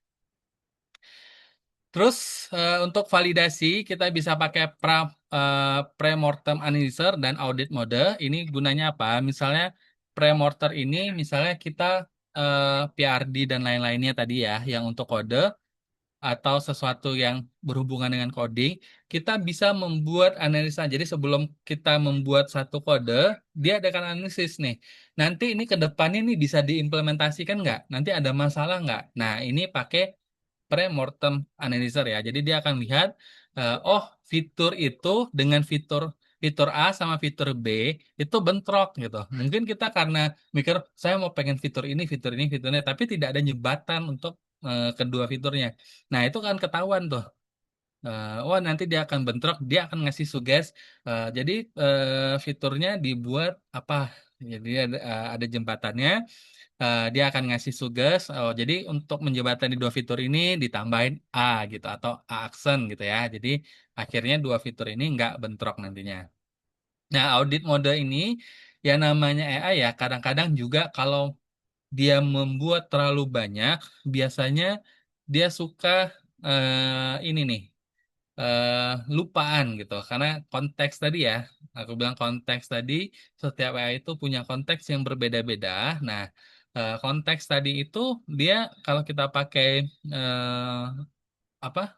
Terus untuk validasi kita bisa pakai pre-mortem analyzer dan audit mode. Ini gunanya apa? Misalnya pre-mortem ini misalnya kita PRD dan lain-lainnya tadi ya yang untuk kode atau sesuatu yang berhubungan dengan coding, kita bisa membuat analisa. Jadi sebelum kita membuat satu kode, dia akan analisis nih. Nanti ini ke depannya nih bisa diimplementasikan nggak? Nanti ada masalah nggak? Nah, ini pakai pre-mortem analyzer ya. Jadi dia akan lihat, oh fitur itu dengan fitur fitur A sama fitur B itu bentrok gitu. Mungkin kita karena mikir saya mau pengen fitur ini, fiturnya, tapi tidak ada jembatan untuk kedua fiturnya. Nah, itu kan ketahuan tuh. Oh, nanti dia akan bentrok, dia akan ngasih suges. Jadi fiturnya dibuat apa? Jadi ada jembatannya. Dia akan ngasih suges. Oh, jadi untuk menjembatani dua fitur ini ditambahin A gitu atau A aksen gitu ya. Jadi akhirnya dua fitur ini nggak bentrok nantinya. Nah, audit mode ini yang namanya AI ya, kadang-kadang juga kalau dia membuat terlalu banyak, biasanya dia suka ini nih, lupaan gitu. Karena konteks tadi ya, aku bilang konteks tadi, setiap AI itu punya konteks yang berbeda-beda. Nah, konteks tadi itu dia kalau kita pakai eh, apa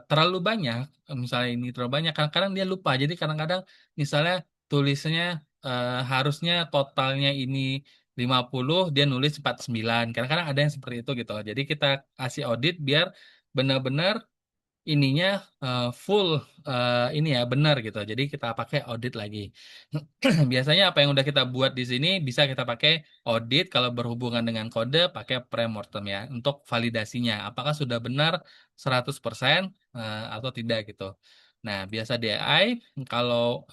terlalu banyak, misalnya ini terlalu banyak, kadang-kadang dia lupa. Jadi kadang-kadang misalnya tulisnya harusnya totalnya ini 50, dia nulis 49. Kadang-kadang ada yang seperti itu gitu. Jadi kita kasih audit biar benar-benar ininya full ini ya benar gitu. Jadi kita pakai audit lagi. Biasanya apa yang udah kita buat di sini bisa kita pakai audit kalau berhubungan dengan kode pakai premortem ya untuk validasinya apakah sudah benar 100% atau tidak gitu. Nah, biasa di AI kalau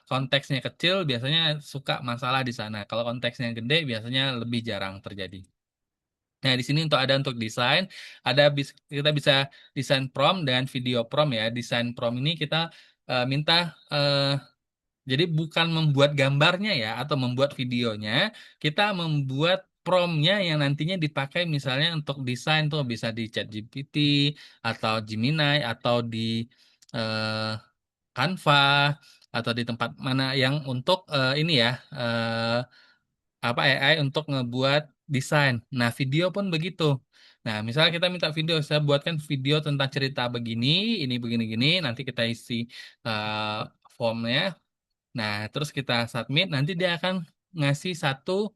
konteksnya kecil biasanya suka masalah di sana. Kalau konteksnya gede biasanya lebih jarang terjadi. Nah, di sini untuk desain, kita bisa desain prompt dan video prompt ya. Desain prompt ini kita minta jadi bukan membuat gambarnya ya atau membuat videonya, kita membuat promptnya yang nantinya dipakai misalnya untuk desain tuh bisa di ChatGPT atau Gemini atau di eh, Canva atau di tempat mana yang untuk ini ya apa AI untuk ngebuat desain. Nah, video pun begitu. Nah, misalnya kita minta video, saya buatkan video tentang cerita begini, ini begini-gini, nanti kita isi eh, formnya. Nah, terus kita submit, nanti dia akan ngasih satu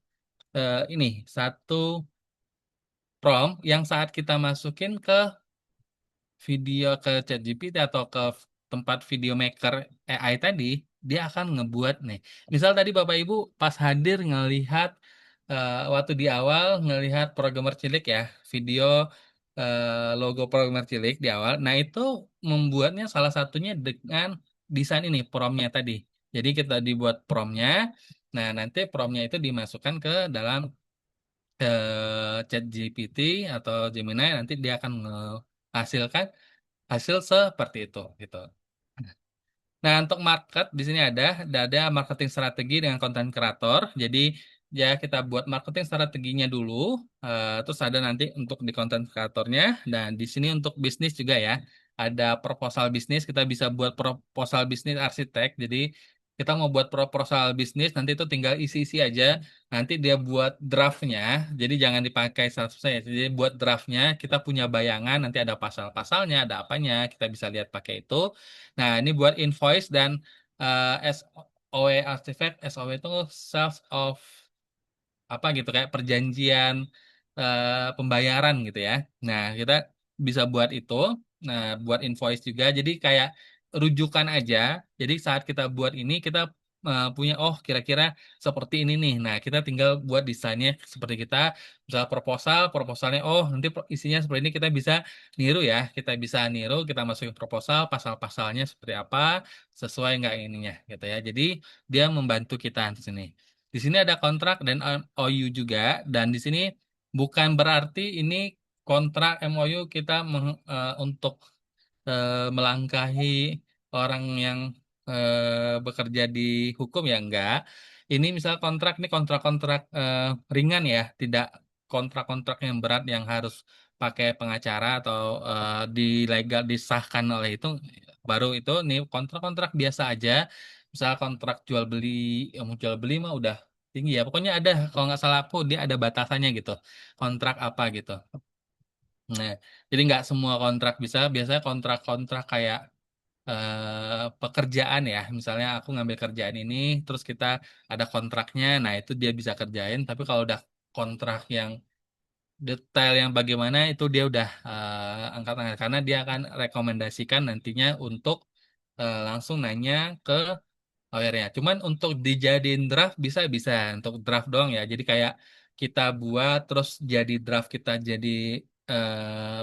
prompt yang saat kita masukin ke video ke ChatGPT atau ke tempat video maker AI tadi, dia akan ngebuat nih. Misal tadi Bapak Ibu pas hadir ngelihat waktu di awal ngelihat programmer cilik ya, video logo programmer cilik di awal. Nah, itu membuatnya salah satunya dengan desain ini promptnya tadi. Jadi kita dibuat promptnya, nah nanti promptnya itu dimasukkan ke dalam ChatGPT atau Gemini, nanti dia akan menghasilkan hasil seperti itu gitu. Nah, untuk market di sini ada marketing strategi dengan konten kreator. Jadi ya kita buat marketing strateginya dulu, terus ada nanti untuk di konten kreatornya. Dan di sini untuk bisnis juga ya, ada proposal bisnis. Kita bisa buat proposal bisnis arsitek. Jadi kita mau buat proposal bisnis, nanti itu tinggal isi-isi aja. Nanti dia buat draftnya. Jadi jangan dipakai 100%. Ya. Jadi buat draftnya, kita punya bayangan. Nanti ada pasal-pasalnya, ada apanya. Kita bisa lihat pakai itu. Nah, ini buat invoice dan SOW artifact. SOW itu self of apa gitu kayak perjanjian pembayaran gitu ya. Nah, kita bisa buat itu. Nah, buat invoice juga. Jadi kayak rujukan aja. Jadi saat kita buat ini kita punya oh kira-kira seperti ini nih. Nah, kita tinggal buat desainnya seperti kita misal proposalnya oh nanti isinya seperti ini kita bisa niru ya. Kita bisa niru, kita masukin proposal, pasal-pasalnya seperti apa, sesuai nggak ininya gitu ya. Jadi dia membantu kita di sini. Di sini ada kontrak dan MOU juga, dan di sini bukan berarti ini kontrak MOU kita untuk melangkahi orang yang bekerja di hukum ya enggak. Ini misal kontrak nih kontrak-kontrak ringan ya, tidak kontrak-kontrak yang berat yang harus pakai pengacara atau di legal disahkan oleh itu baru itu nih kontrak-kontrak biasa aja. Misal kontrak jual beli, jual beli mah udah tinggi ya. Pokoknya ada kalau nggak salah aku dia ada batasannya gitu. Kontrak apa gitu. Nah, jadi nggak semua kontrak bisa. Biasanya kontrak-kontrak kayak pekerjaan ya. Misalnya aku ngambil kerjaan ini, terus kita ada kontraknya. Nah, itu dia bisa kerjain. Tapi kalau udah kontrak yang detail yang bagaimana itu dia udah angkat tangan karena dia akan rekomendasikan nantinya untuk langsung nanya ke lawyernya. Cuman untuk dijadiin draft bisa bisa untuk draft doang ya. Jadi kayak kita buat terus jadi draft kita jadi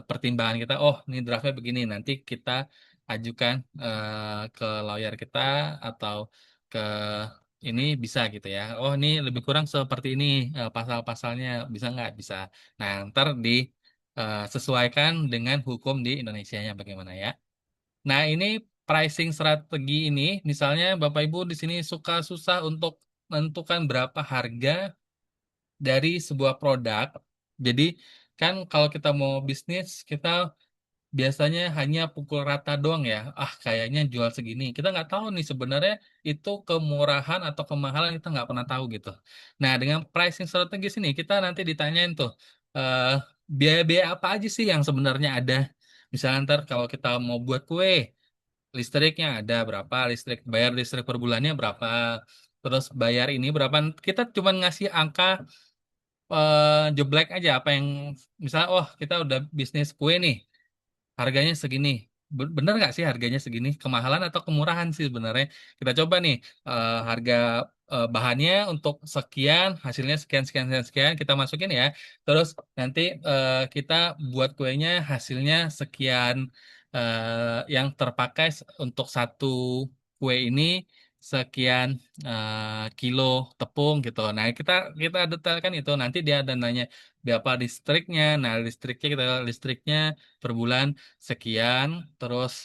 pertimbangan kita. Oh, ini draftnya begini. Nanti kita ajukan ke lawyer kita atau ke ini bisa gitu ya. Oh, ini lebih kurang seperti ini pasal-pasalnya bisa nggak? Bisa. Nah, ntar disesuaikan dengan hukum di Indonesianya bagaimana ya. Nah, ini pricing strategi ini, misalnya Bapak Ibu di sini suka susah untuk menentukan berapa harga dari sebuah produk. Jadi, kan kalau kita mau bisnis, kita biasanya hanya pukul rata doang ya. Ah, kayaknya jual segini. Kita nggak tahu nih sebenarnya itu kemurahan atau kemahalan kita nggak pernah tahu gitu. Nah, dengan pricing strategis ini kita nanti ditanyain tuh eh, biaya-biaya apa aja sih yang sebenarnya ada. Misalnya ntar kalau kita mau buat kue, listriknya ada berapa, bayar listrik per bulannya berapa, terus bayar ini berapa. Kita cuma ngasih angka jeblek aja apa yang misalnya oh kita udah bisnis kue nih harganya segini. Bener nggak sih harganya segini? Kemahalan atau kemurahan sih sebenarnya? Kita coba nih harga bahannya untuk sekian, hasilnya sekian, sekian, sekian, sekian. Kita masukin ya. Terus nanti kita buat kuenya hasilnya sekian yang terpakai untuk satu kue ini sekian kilo tepung gitu. Nah kita kita detailkan itu. Nanti dia ada nanya berapa listriknya. Nah listriknya per bulan sekian, terus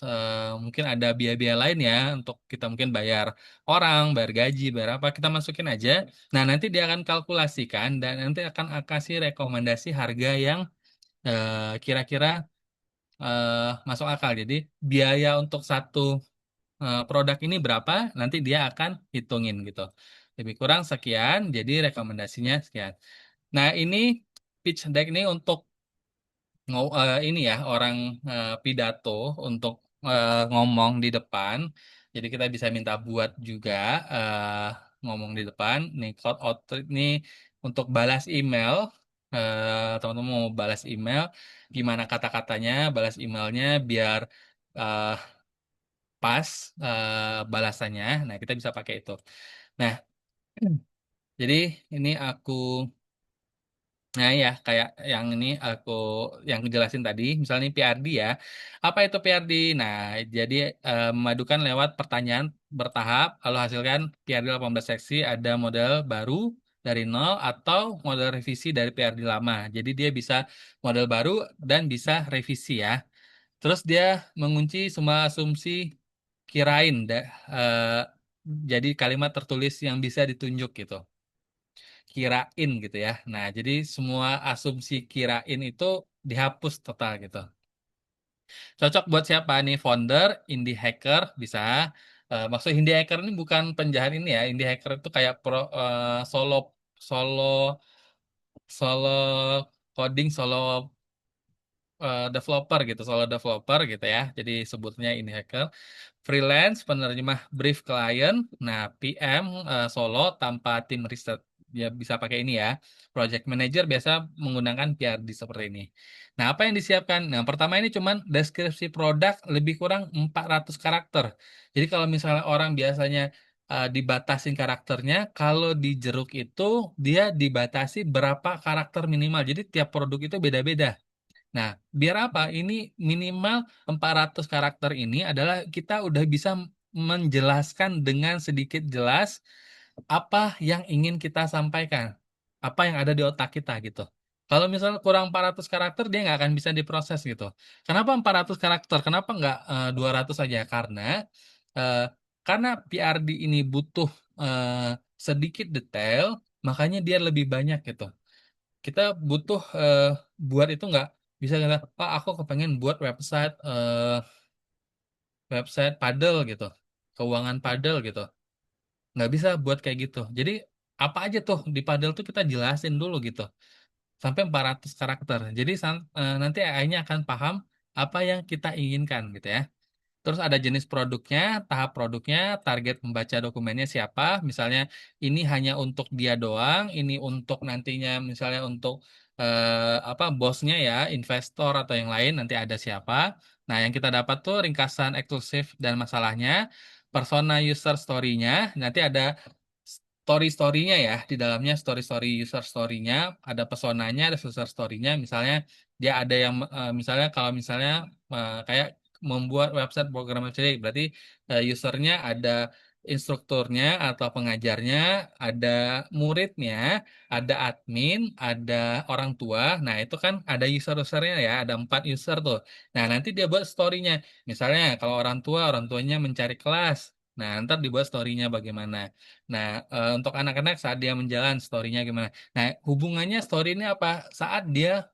mungkin ada biaya-biaya lain ya untuk kita mungkin bayar orang, bayar gaji, bayar apa, kita masukin aja. Nah, nanti dia akan kalkulasikan dan nanti akan kasih rekomendasi harga yang kira-kira masuk akal. Jadi, biaya untuk satu produk ini berapa, nanti dia akan hitungin gitu. Lebih kurang sekian, jadi rekomendasinya sekian. Nah, ini pitch deck ini untuk ini ya orang pidato untuk ngomong di depan. Jadi kita bisa minta buat juga ngomong di depan. Nih call out ini untuk balas email. Teman-teman mau balas email, gimana kata-katanya, balas emailnya biar eh, pas balasannya. Nah kita bisa pakai itu. Nah jadi ini aku Nah ya, kayak yang ini aku yang jelasin tadi, misalnya PRD ya. Apa itu PRD? Nah, jadi memadukan lewat pertanyaan bertahap, lalu hasilkan PRD 18 seksi, ada model baru dari nol atau model revisi dari PRD lama. Jadi dia bisa model baru dan bisa revisi ya. Terus dia mengunci semua asumsi kirain, eh, jadi kalimat tertulis yang bisa ditunjuk gitu kirain gitu ya. Nah, jadi semua asumsi kirain itu dihapus total gitu. Cocok buat siapa nih? Founder, indie hacker bisa. Maksud indie hacker ini bukan penjahat ini ya. Indie hacker itu kayak solo solo solo coding, solo developer gitu, solo developer gitu ya. Jadi sebutnya ini hacker. Freelance, penerjemah brief klien. Nah, PM solo tanpa tim riset. Ya bisa pakai ini ya. Project manager biasa menggunakan PRD seperti ini. Nah, apa yang disiapkan? Nah, pertama ini cuman deskripsi produk lebih kurang 400 karakter. Jadi kalau misalnya orang biasanya dibatasin karakternya, kalau di Jeruk itu dia dibatasi berapa karakter minimal. Jadi tiap produk itu beda-beda. Nah, biar apa? Ini minimal 400 karakter ini adalah kita udah bisa menjelaskan dengan sedikit jelas apa yang ingin kita sampaikan. Apa yang ada di otak kita gitu. Kalau misalnya kurang 400 karakter, dia nggak akan bisa diproses gitu. Kenapa 400 karakter? Kenapa nggak 200 saja? Eh, karena PRD ini butuh sedikit detail, makanya dia lebih banyak gitu kita butuh buat itu nggak bisa kata Pak aku kepengen buat website padel gitu keuangan padel gitu nggak bisa buat kayak gitu jadi apa aja tuh di padel tuh kita jelasin dulu gitu sampai 400 karakter. Jadi nanti AI-nya akan paham apa yang kita inginkan gitu ya. Terus ada jenis produknya, tahap produknya, target membaca dokumennya siapa. Misalnya ini hanya untuk dia doang, ini untuk nantinya misalnya untuk apa bosnya ya, investor atau yang lain nanti ada siapa. Nah, yang kita dapat tuh ringkasan eksklusif dan masalahnya, persona user story-nya, nanti ada story-storynya ya, di dalamnya story-story user story-nya, ada personanya, ada user story-nya. Misalnya dia ada yang misalnya kalau misalnya kayak membuat website program cerdik, berarti usernya ada instrukturnya atau pengajarnya, ada muridnya, ada admin, ada orang tua. Nah, itu kan ada user-usernya ya, ada 4 user tuh. Nah, nanti dia buat story-nya. Misalnya kalau orang tuanya mencari kelas. Nah, ntar dibuat story-nya bagaimana. Nah, untuk anak-anak saat dia menjalan story-nya gimana. Nah, hubungannya story ini apa? Saat dia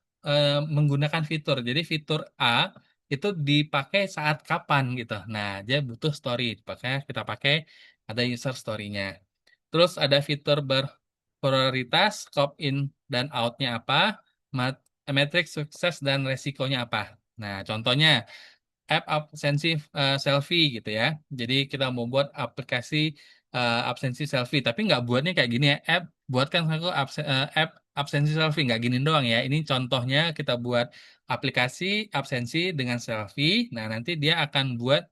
menggunakan fitur. Jadi fitur A itu dipakai saat kapan gitu. Nah, dia butuh story. Kita pakai ada user story-nya. Terus ada fitur berprioritas, scope in dan out-nya apa, metrik sukses dan resikonya apa. Nah, contohnya app absensi selfie gitu ya. Jadi kita mau buat aplikasi absensi selfie, tapi nggak buatnya kayak gini ya. Buatkan aku app absensi selfie nggak gini doang ya. Ini contohnya kita buat aplikasi absensi dengan selfie. Nah, nanti dia akan buat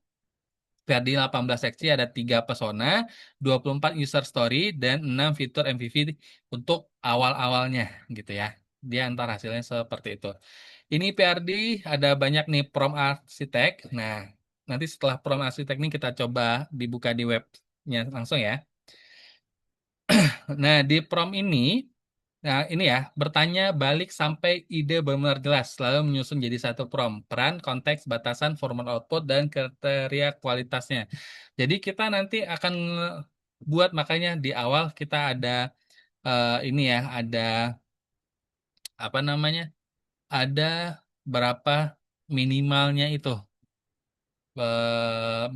di 18 seksi ada 3 pesona, 24 user story, dan 6 fitur MVP untuk awal-awalnya gitu ya. Dia antar hasilnya seperti itu. Ini PRD ada banyak nih prompt arsitek. Nah, nanti setelah prompt arsitek ini kita coba dibuka di webnya langsung ya. Nah, di prompt ini, nah ini ya, bertanya balik sampai ide benar jelas, lalu menyusun jadi satu prompt. Peran, konteks, batasan, format output, dan kriteria kualitasnya. Jadi kita nanti akan buat, makanya di awal kita ada ini ya, ada apa namanya, ada berapa minimalnya itu eh,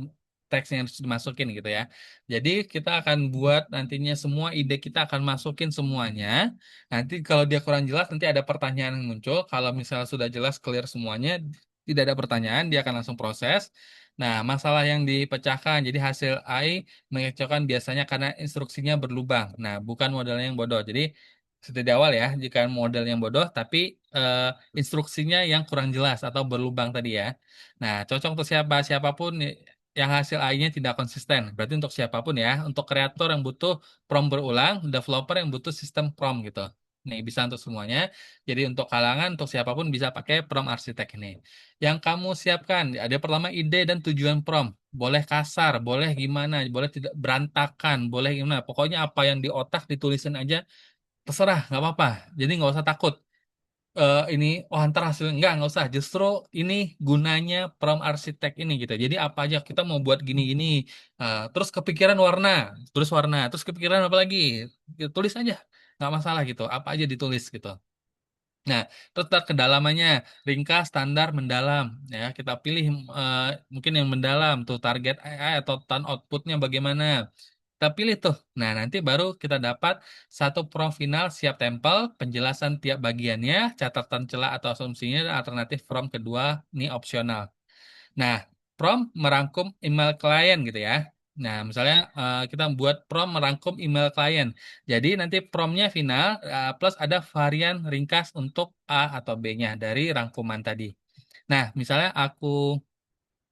teks yang harus dimasukin gitu ya. Jadi kita akan buat nantinya semua ide kita akan masukin semuanya. Nanti kalau dia kurang jelas nanti ada pertanyaan yang muncul. Kalau misalnya sudah jelas clear semuanya, tidak ada pertanyaan, dia akan langsung proses. Nah, masalah yang dipecahkan, jadi hasil AI mengecewkan biasanya karena instruksinya berlubang. Nah, bukan modelnya yang bodoh. Jadi seperti di awal ya, jika model yang bodoh, tapi eh, instruksinya yang kurang jelas atau berlubang tadi ya. Nah, cocok untuk siapapun yang hasil AI-nya tidak konsisten. Berarti untuk siapapun ya, untuk kreator yang butuh prompt berulang, developer yang butuh sistem prompt gitu. Nih, bisa untuk semuanya. Jadi untuk kalangan, untuk siapapun bisa pakai prompt arsitek ini. Yang kamu siapkan, ada pertama ide dan tujuan prompt. Boleh kasar, boleh gimana, boleh tidak berantakan, boleh gimana. Pokoknya apa yang di otak ditulisin aja, terserah, nggak apa-apa. Jadi nggak usah takut ini oh antar hasilnya nggak usah justru ini gunanya prompt arsitek ini gitu jadi apa aja kita mau buat gini-gini terus kepikiran warna tulis warna terus kepikiran apa lagi ya, tulis aja nggak masalah gitu apa aja ditulis gitu. Nah, terus ntar kedalamannya, ringkas, standar, mendalam. Ya, kita pilih mungkin yang mendalam, tuh target AI atau tan outputnya bagaimana. Kita pilih tuh. Nah, nanti baru kita dapat satu prompt final siap tempel, penjelasan tiap bagiannya, catatan celah atau asumsinya, dan alternatif prompt kedua, ini opsional. Nah, prompt merangkum email klien gitu ya. Nah, misalnya kita buat prompt merangkum email klien. Jadi nanti promptnya final plus ada varian ringkas untuk A atau B-nya dari rangkuman tadi. Nah, misalnya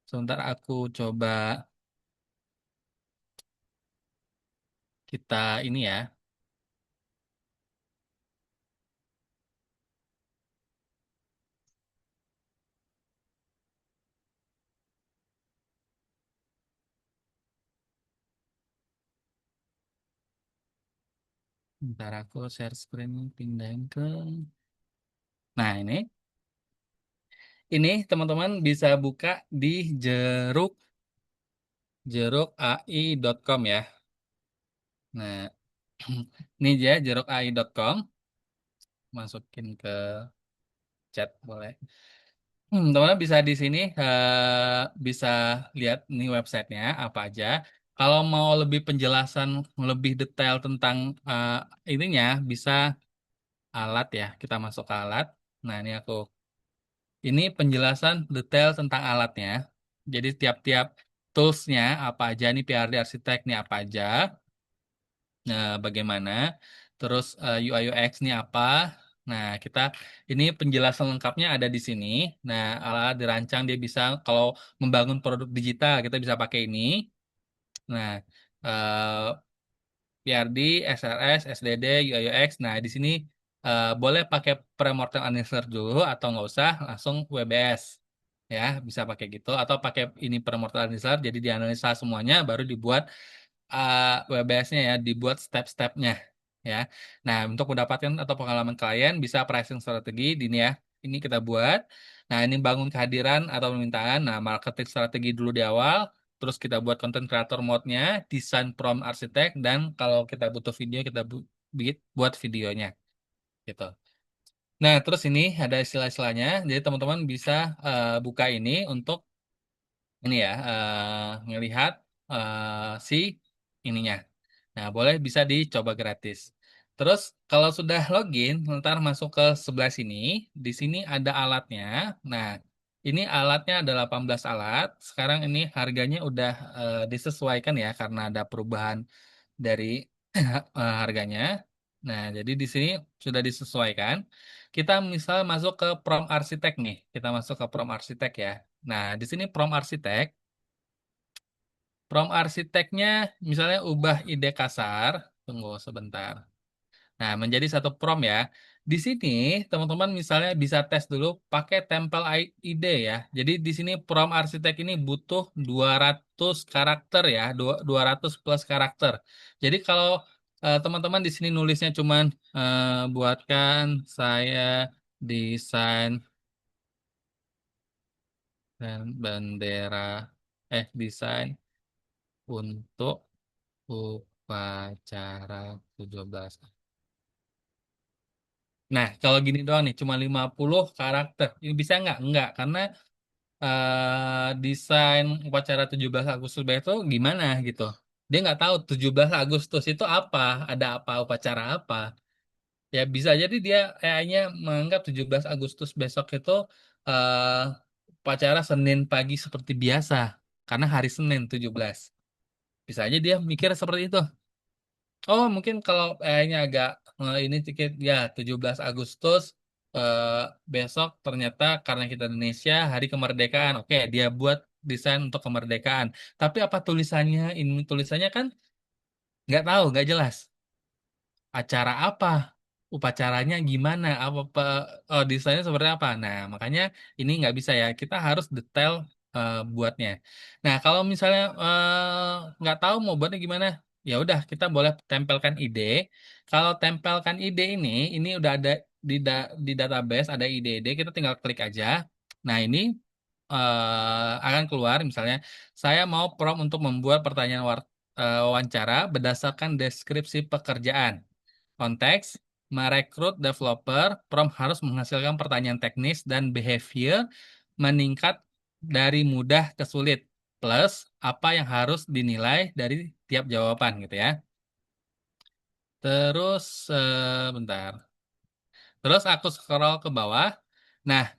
sebentar aku coba kita ini ya. Bentar aku share screen pindahin ke. Nah, ini teman-teman bisa buka di jeruk jerukai.com ya. Nah, ini aja jerukai.com. Masukin ke chat boleh. Teman-teman bisa di sini bisa lihat nih websitenya apa aja. Kalau mau lebih penjelasan lebih detail tentang ininya bisa alat ya. Kita masuk ke alat. Nah, ini penjelasan detail tentang alatnya. Jadi tiap-tiap toolsnya apa aja nih PRD arsitek nih apa aja. Nah, bagaimana? Terus UI UX nih apa? Nah, ini penjelasan lengkapnya ada di sini. Nah, alat dirancang dia bisa kalau membangun produk digital kita bisa pakai ini. Nah, eh, PRD, SRS, SDD, UI UX. Nah, di sini boleh pakai premortem analyzer dulu atau nggak usah langsung WBS. Ya, bisa pakai gitu atau pakai ini premortem analyzer jadi dianalisa semuanya baru dibuat WBS-nya ya, dibuat step-stepnya ya. Nah, untuk mendapatkan atau pengalaman klien bisa pricing strategi di ini ya. Ini kita buat. Nah, ini bangun kehadiran atau permintaan. Nah, marketing strategi dulu di awal. Terus kita buat content creator mode-nya, desain prompt arsitek, dan kalau kita butuh video, kita buat videonya gitu. Nah, terus ini ada istilah-istilahnya. Jadi teman-teman bisa buka ini untuk ini ya, ngelihat si ininya. Nah, boleh bisa dicoba gratis. Terus kalau sudah login, ntar masuk ke sebelah sini. Di sini ada alatnya. Nah, ini alatnya ada 18 alat. Sekarang ini harganya udah disesuaikan ya karena ada perubahan dari harganya. Nah, jadi di sini sudah disesuaikan. Kita misal masuk ke prompt arsitek nih. Kita masuk ke prompt arsitek ya. Nah, di sini prompt arsitek. Prompt arsiteknya misalnya ubah ide kasar. Tunggu sebentar. Nah, menjadi satu prompt ya. Di sini teman-teman misalnya bisa tes dulu pakai tempel ide ya. Jadi di sini prompt arsitek ini butuh 200 karakter ya, 200 plus karakter. Jadi kalau teman-teman di sini nulisnya cuman buatkan saya desain dan bendera desain untuk upacara 17. Nah, kalau gini doang nih, cuma 50 karakter. Ini bisa nggak? Nggak, karena desain upacara 17 Agustus itu gimana gitu. Dia nggak tahu 17 Agustus itu apa, ada apa, upacara apa. Ya bisa jadi dia AI-nya menganggap 17 Agustus besok itu eh, upacara Senin pagi seperti biasa. Karena hari Senin 17. Bisa aja dia mikir seperti itu. Oh, mungkin kalau AI-nya agak ini sedikit ya 17 Agustus eh, besok ternyata karena kita Indonesia hari kemerdekaan. Oke, dia buat desain untuk kemerdekaan. Tapi apa tulisannya? Ini tulisannya kan nggak tahu, nggak jelas. Acara apa? Upacaranya gimana? Desainnya seperti apa? Nah, makanya ini nggak bisa ya. Kita harus detail buatnya. Nah, kalau misalnya nggak tahu mau buatnya gimana, ya udah kita boleh tempelkan ide. Kalau tempelkan ide ini udah ada di database ada ide-ide, kita tinggal klik aja. Nah, ini akan keluar misalnya saya mau prompt untuk membuat pertanyaan wawancara berdasarkan deskripsi pekerjaan. Konteks, merekrut developer, prompt harus menghasilkan pertanyaan teknis dan behavior meningkat dari mudah ke sulit. Plus, apa yang harus dinilai dari tiap jawaban gitu ya. Terus, bentar. Terus aku scroll ke bawah. Nah,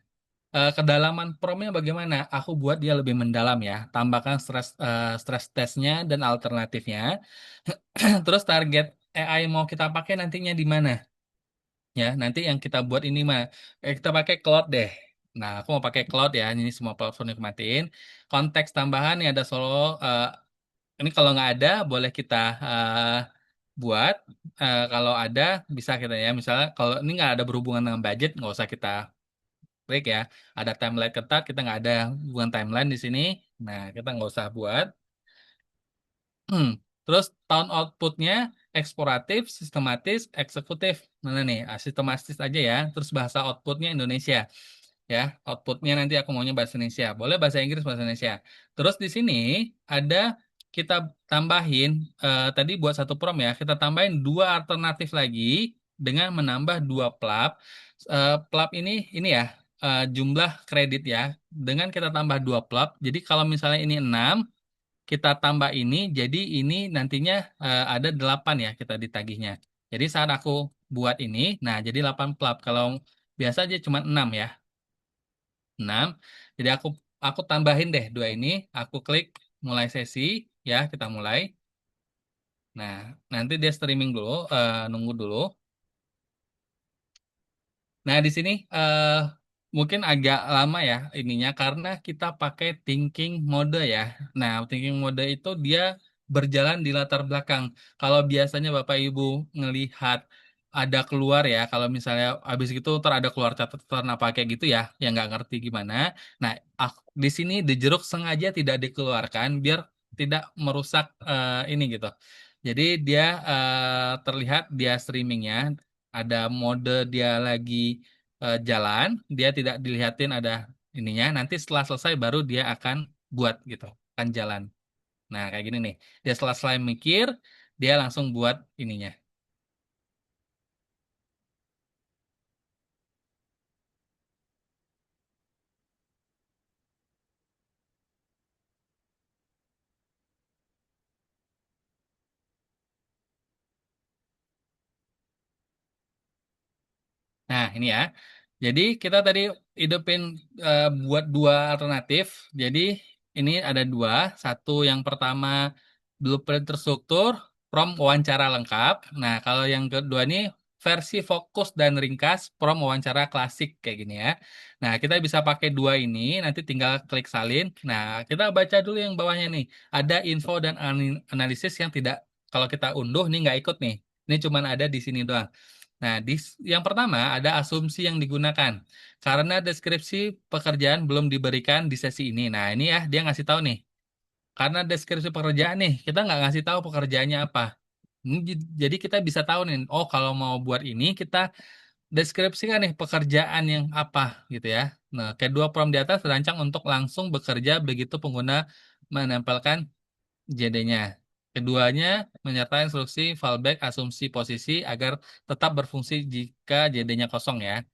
kedalaman promptnya bagaimana? Aku buat dia lebih mendalam ya. Tambahkan stress testnya dan alternatifnya. Terus target AI mau kita pakai nantinya di mana? Ya, nanti yang kita buat ini mah kita pakai cloud deh. Nah, aku mau pakai cloud ya. Ini semua platform nikmatin. Konteks tambahan nih ada solo. Ini kalau nggak ada, boleh kita buat. Kalau ada, bisa kita ya. Misalnya kalau ini nggak ada berhubungan dengan budget, nggak usah kita klik ya. Ada timeline ketat, kita nggak ada hubungan timeline di sini. Nah, kita nggak usah buat. Terus tone outputnya eksploratif, sistematis, eksekutif. Mana nih? Sistematis aja ya. Terus bahasa outputnya Indonesia. Ya, outputnya nanti aku maunya bahasa Indonesia. Boleh bahasa Inggris, bahasa Indonesia. Terus di sini ada kita tambahin tadi buat satu prompt ya. Kita tambahin dua alternatif lagi dengan menambah dua plug. Plug ini ya jumlah kredit ya. Dengan kita tambah dua plug. Jadi kalau misalnya ini 6 kita tambah ini, jadi ini nantinya ada 8 ya kita ditagihnya. Jadi saat aku buat ini. Nah, jadi 8 plug. Kalau biasa aja cuma 6 ya. 6. Jadi aku tambahin deh dua ini. Aku klik mulai sesi ya, kita mulai. Nah, nanti dia streaming dulu, nunggu dulu. Nah, di sini mungkin agak lama ya ininya karena kita pakai thinking mode ya. Nah, thinking mode itu dia berjalan di latar belakang. Kalau biasanya Bapak Ibu ngelihat ada keluar ya, kalau misalnya habis gitu ntar ada keluar catatan apa kayak gitu ya, yang nggak ngerti gimana. Nah, di sini di jeruk sengaja tidak dikeluarkan biar tidak merusak ini gitu. Jadi dia terlihat dia streamingnya ada mode dia lagi jalan, dia tidak dilihatin ada ininya. Nanti setelah selesai baru dia akan buat gitu, akan jalan. Nah, kayak gini nih. Dia setelah selesai mikir, dia langsung buat ininya. Nah, ini ya. Jadi kita tadi hidupin buat dua alternatif. Jadi ini ada dua. Satu yang pertama blueprint terstruktur, prompt wawancara lengkap. Nah, kalau yang kedua ini versi fokus dan ringkas, prompt wawancara klasik kayak gini ya. Nah, kita bisa pakai dua ini. Nanti tinggal klik salin. Nah, kita baca dulu yang bawahnya nih. Ada info dan analisis yang tidak kalau kita unduh nih nggak ikut nih. Ini cuma ada di sini doang. Nah, yang pertama ada asumsi yang digunakan. Karena deskripsi pekerjaan belum diberikan di sesi ini. Nah, ini ya, dia ngasih tahu nih. Karena deskripsi pekerjaan nih, kita nggak ngasih tahu pekerjaannya apa. Jadi kita bisa tahu nih, oh kalau mau buat ini, kita deskripsikan nih pekerjaan yang apa gitu ya. Nah, kedua prompt di atas terancang untuk langsung bekerja begitu pengguna menempelkan JD-nya. Keduanya menyertai instruksi fallback asumsi posisi agar tetap berfungsi jika JD-nya kosong ya.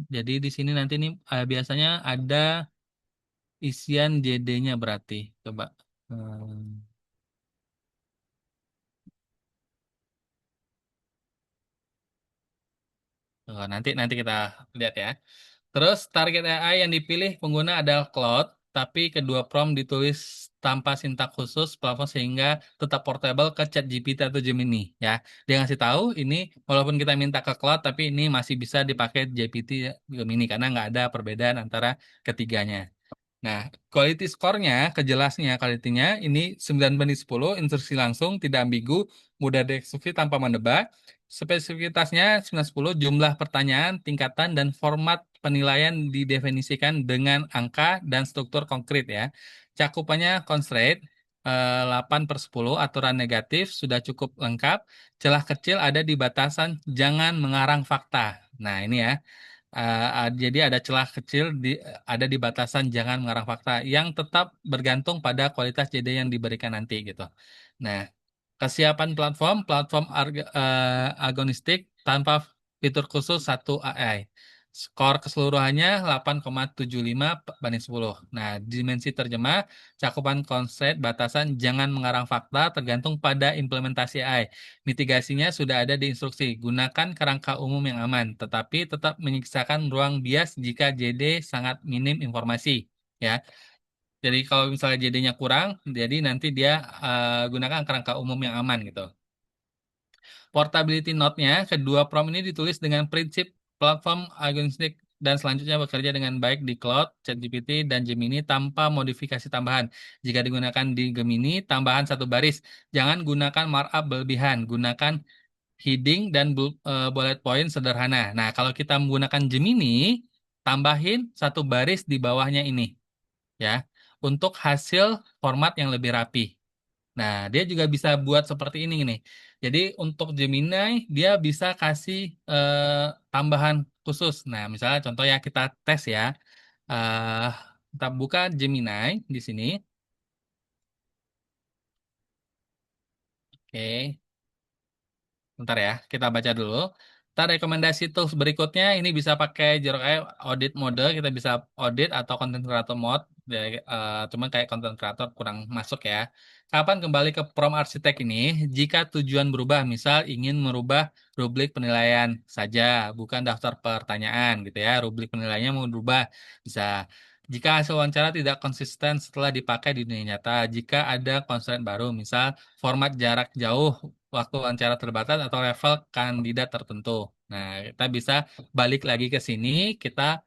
Jadi di sini nanti nih biasanya ada isian JD-nya berarti. Coba. Hmm, nanti nanti kita lihat ya. Terus target AI yang dipilih pengguna adalah cloud, tapi kedua prompt ditulis tanpa sintak khusus platform sehingga tetap portable ke ChatGPT atau Gemini ya. Dia ngasih tahu ini walaupun kita minta ke cloud tapi ini masih bisa dipakai GPT Gemini karena nggak ada perbedaan antara ketiganya. Nah, quality score-nya, kejelasnya, quality-nya ini 9/10, instruksi langsung, tidak ambigu, mudah dieksekusi tanpa menebak. Spesifikasinya 9/10, jumlah pertanyaan, tingkatan, dan format penilaian didefinisikan dengan angka dan struktur konkret ya. Cakupannya constraint, 8/10, aturan negatif, sudah cukup lengkap. Celah kecil ada di batasan jangan mengarang fakta. Nah, ini ya. Jadi ada celah kecil ada di batasan jangan mengarang fakta yang tetap bergantung pada kualitas JD yang diberikan nanti gitu. Nah, kesiapan platform, agonistik tanpa fitur khusus 1 AI. Skor keseluruhannya 8,75/10. Nah, dimensi terjemah, cakupan konsep, batasan, jangan mengarang fakta tergantung pada implementasi AI. Mitigasinya sudah ada di instruksi. Gunakan kerangka umum yang aman, tetapi tetap menyisakan ruang bias jika JD sangat minim informasi. Ya, jadi kalau misalnya JD-nya kurang, jadi nanti dia gunakan kerangka umum yang aman gitu. Portability note-nya, kedua prompt ini ditulis dengan prinsip platform agnostik dan selanjutnya bekerja dengan baik di cloud, ChatGPT, dan Gemini tanpa modifikasi tambahan. Jika digunakan di Gemini, tambahan satu baris. Jangan gunakan markup berlebihan. Gunakan heading dan bullet point sederhana. Nah, kalau kita menggunakan Gemini, tambahin satu baris di bawahnya ini, ya, untuk hasil format yang lebih rapi. Nah, dia juga bisa buat seperti ini nih. Jadi untuk Gemini dia bisa kasih tambahan khusus. Nah, misalnya contoh ya kita tes ya. Eh kita buka Gemini di sini. Oke, bentar ya. Kita baca dulu. Ntar rekomendasi tools berikutnya ini bisa pakai Xerox AI audit mode. Kita bisa audit atau content creator mode. Jadi, cuman kayak konten kreator kurang masuk ya. Kapan kembali ke prompt arsitek ini? Jika tujuan berubah, misal ingin merubah rubrik penilaian saja, bukan daftar pertanyaan gitu ya. Rubrik penilaiannya mau berubah, bisa. Jika hasil wawancara tidak konsisten setelah dipakai di dunia nyata, jika ada konsen baru, misal format jarak jauh, waktu wawancara terbatas, atau level kandidat tertentu. Nah, kita bisa balik lagi ke sini, kita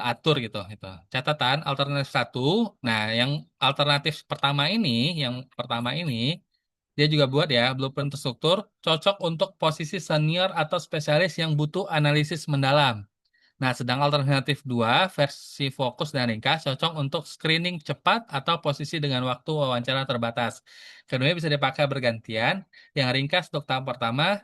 atur gitu, gitu. Catatan alternatif satu. Nah, yang alternatif pertama ini, yang pertama ini, dia juga buat ya blueprint terstruktur cocok untuk posisi senior atau spesialis yang butuh analisis mendalam. Nah, sedang alternatif 2 versi fokus dan ringkas, cocok untuk screening cepat atau posisi dengan waktu wawancara terbatas. Keduanya bisa dipakai bergantian. Yang ringkas untuk tahap pertama,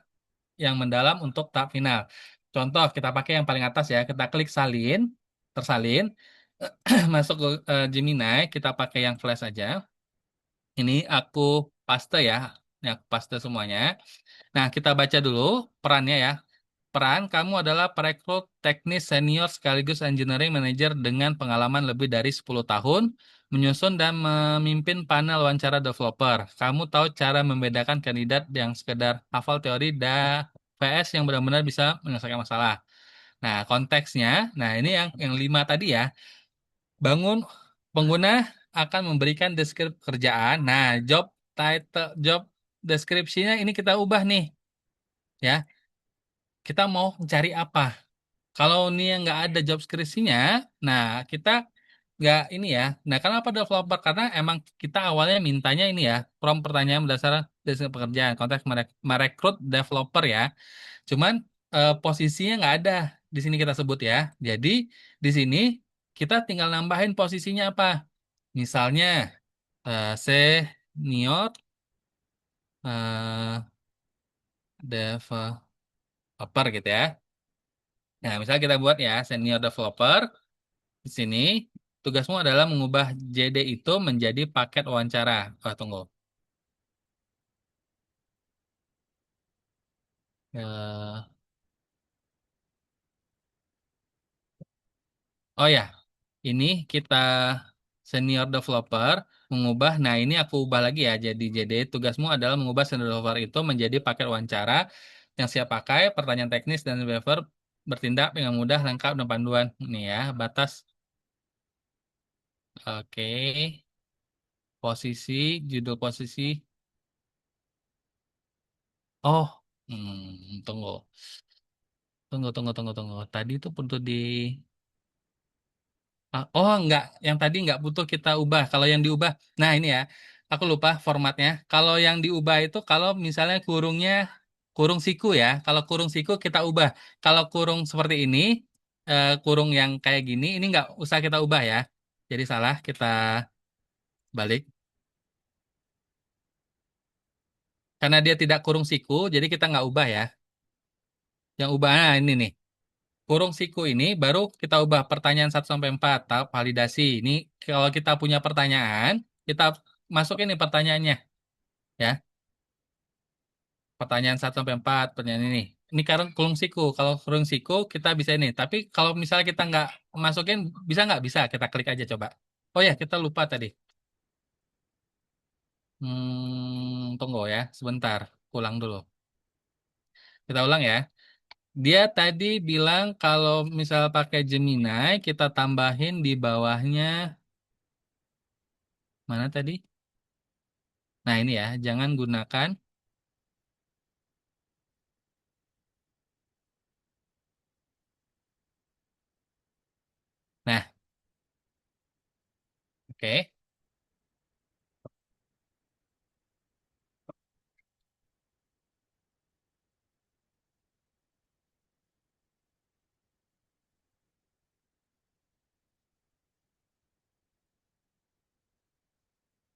yang mendalam untuk tahap final. Contoh, kita pakai yang paling atas ya. Kita klik salin, tersalin, masuk ke Gemini, kita pakai yang flash aja. Ini aku paste ya. Ini aku paste semuanya. Nah, kita baca dulu perannya ya. Peran kamu adalah perekrut teknis senior sekaligus engineering manager dengan pengalaman lebih dari 10 tahun, menyusun dan memimpin panel wawancara developer. Kamu tahu cara membedakan kandidat yang sekedar hafal teori dan VS yang benar-benar bisa menyelesaikan masalah. Nah, konteksnya, nah ini yang 5 tadi ya. Bangun pengguna akan memberikan deskripsi pekerjaan. Nah, job deskripsinya ini kita ubah nih, ya. Kita mau mencari apa? Kalau ini yang nggak ada job deskripsinya, nah kita nggak ini ya. Nah, kenapa developer? Karena emang kita awalnya mintanya ini ya, prompt pertanyaan berdasarkan deskripsi pekerjaan, konteks merekrut developer ya. Cuman posisinya nggak ada di sini kita sebut ya. Jadi di sini kita tinggal nambahin posisinya apa. Misalnya senior eh, developer gitu ya. Nah, misalnya kita buat ya senior developer. Di sini, tugasmu adalah mengubah JD itu menjadi paket wawancara. Oh, tunggu. Eh, oh ya, ini kita senior developer mengubah. Nah, ini aku ubah lagi ya. Jadi JD tugasmu adalah mengubah senior developer itu menjadi paket wawancara yang siap pakai, pertanyaan teknis dan developer bertindak dengan mudah, lengkap dan panduan. Ini ya, batas. Oke, posisi, judul posisi. Oh, tunggu. Tunggu. Tadi itu untuk di oh enggak, yang tadi enggak butuh kita ubah. Kalau yang diubah, nah ini ya, aku lupa formatnya. Kalau yang diubah itu kalau misalnya kurungnya kurung siku ya. Kalau kurung siku kita ubah. Kalau kurung seperti ini, kurung yang kayak gini, ini enggak usah kita ubah ya. Jadi salah, kita balik. Karena dia tidak kurung siku, jadi kita nggak ubah ya. Yang ubah, nah ini nih. Kurung siku ini baru kita ubah pertanyaan 1 sampai 4 tahap validasi. Ini kalau kita punya pertanyaan, kita masukin nih pertanyaannya ya. Pertanyaan 1 sampai 4 pertanyaan ini. Ini karena kurung siku. Kalau kurung siku kita bisa ini. Tapi kalau misalnya kita nggak masukin, bisa nggak? Bisa. Kita klik aja coba. Oh ya, kita lupa tadi. Tunggu ya, sebentar. Ulang dulu. Kita ulang ya. Dia tadi bilang kalau misal pakai Gemini, kita tambahin di bawahnya, mana tadi? Nah ini ya, jangan gunakan. Nah, oke.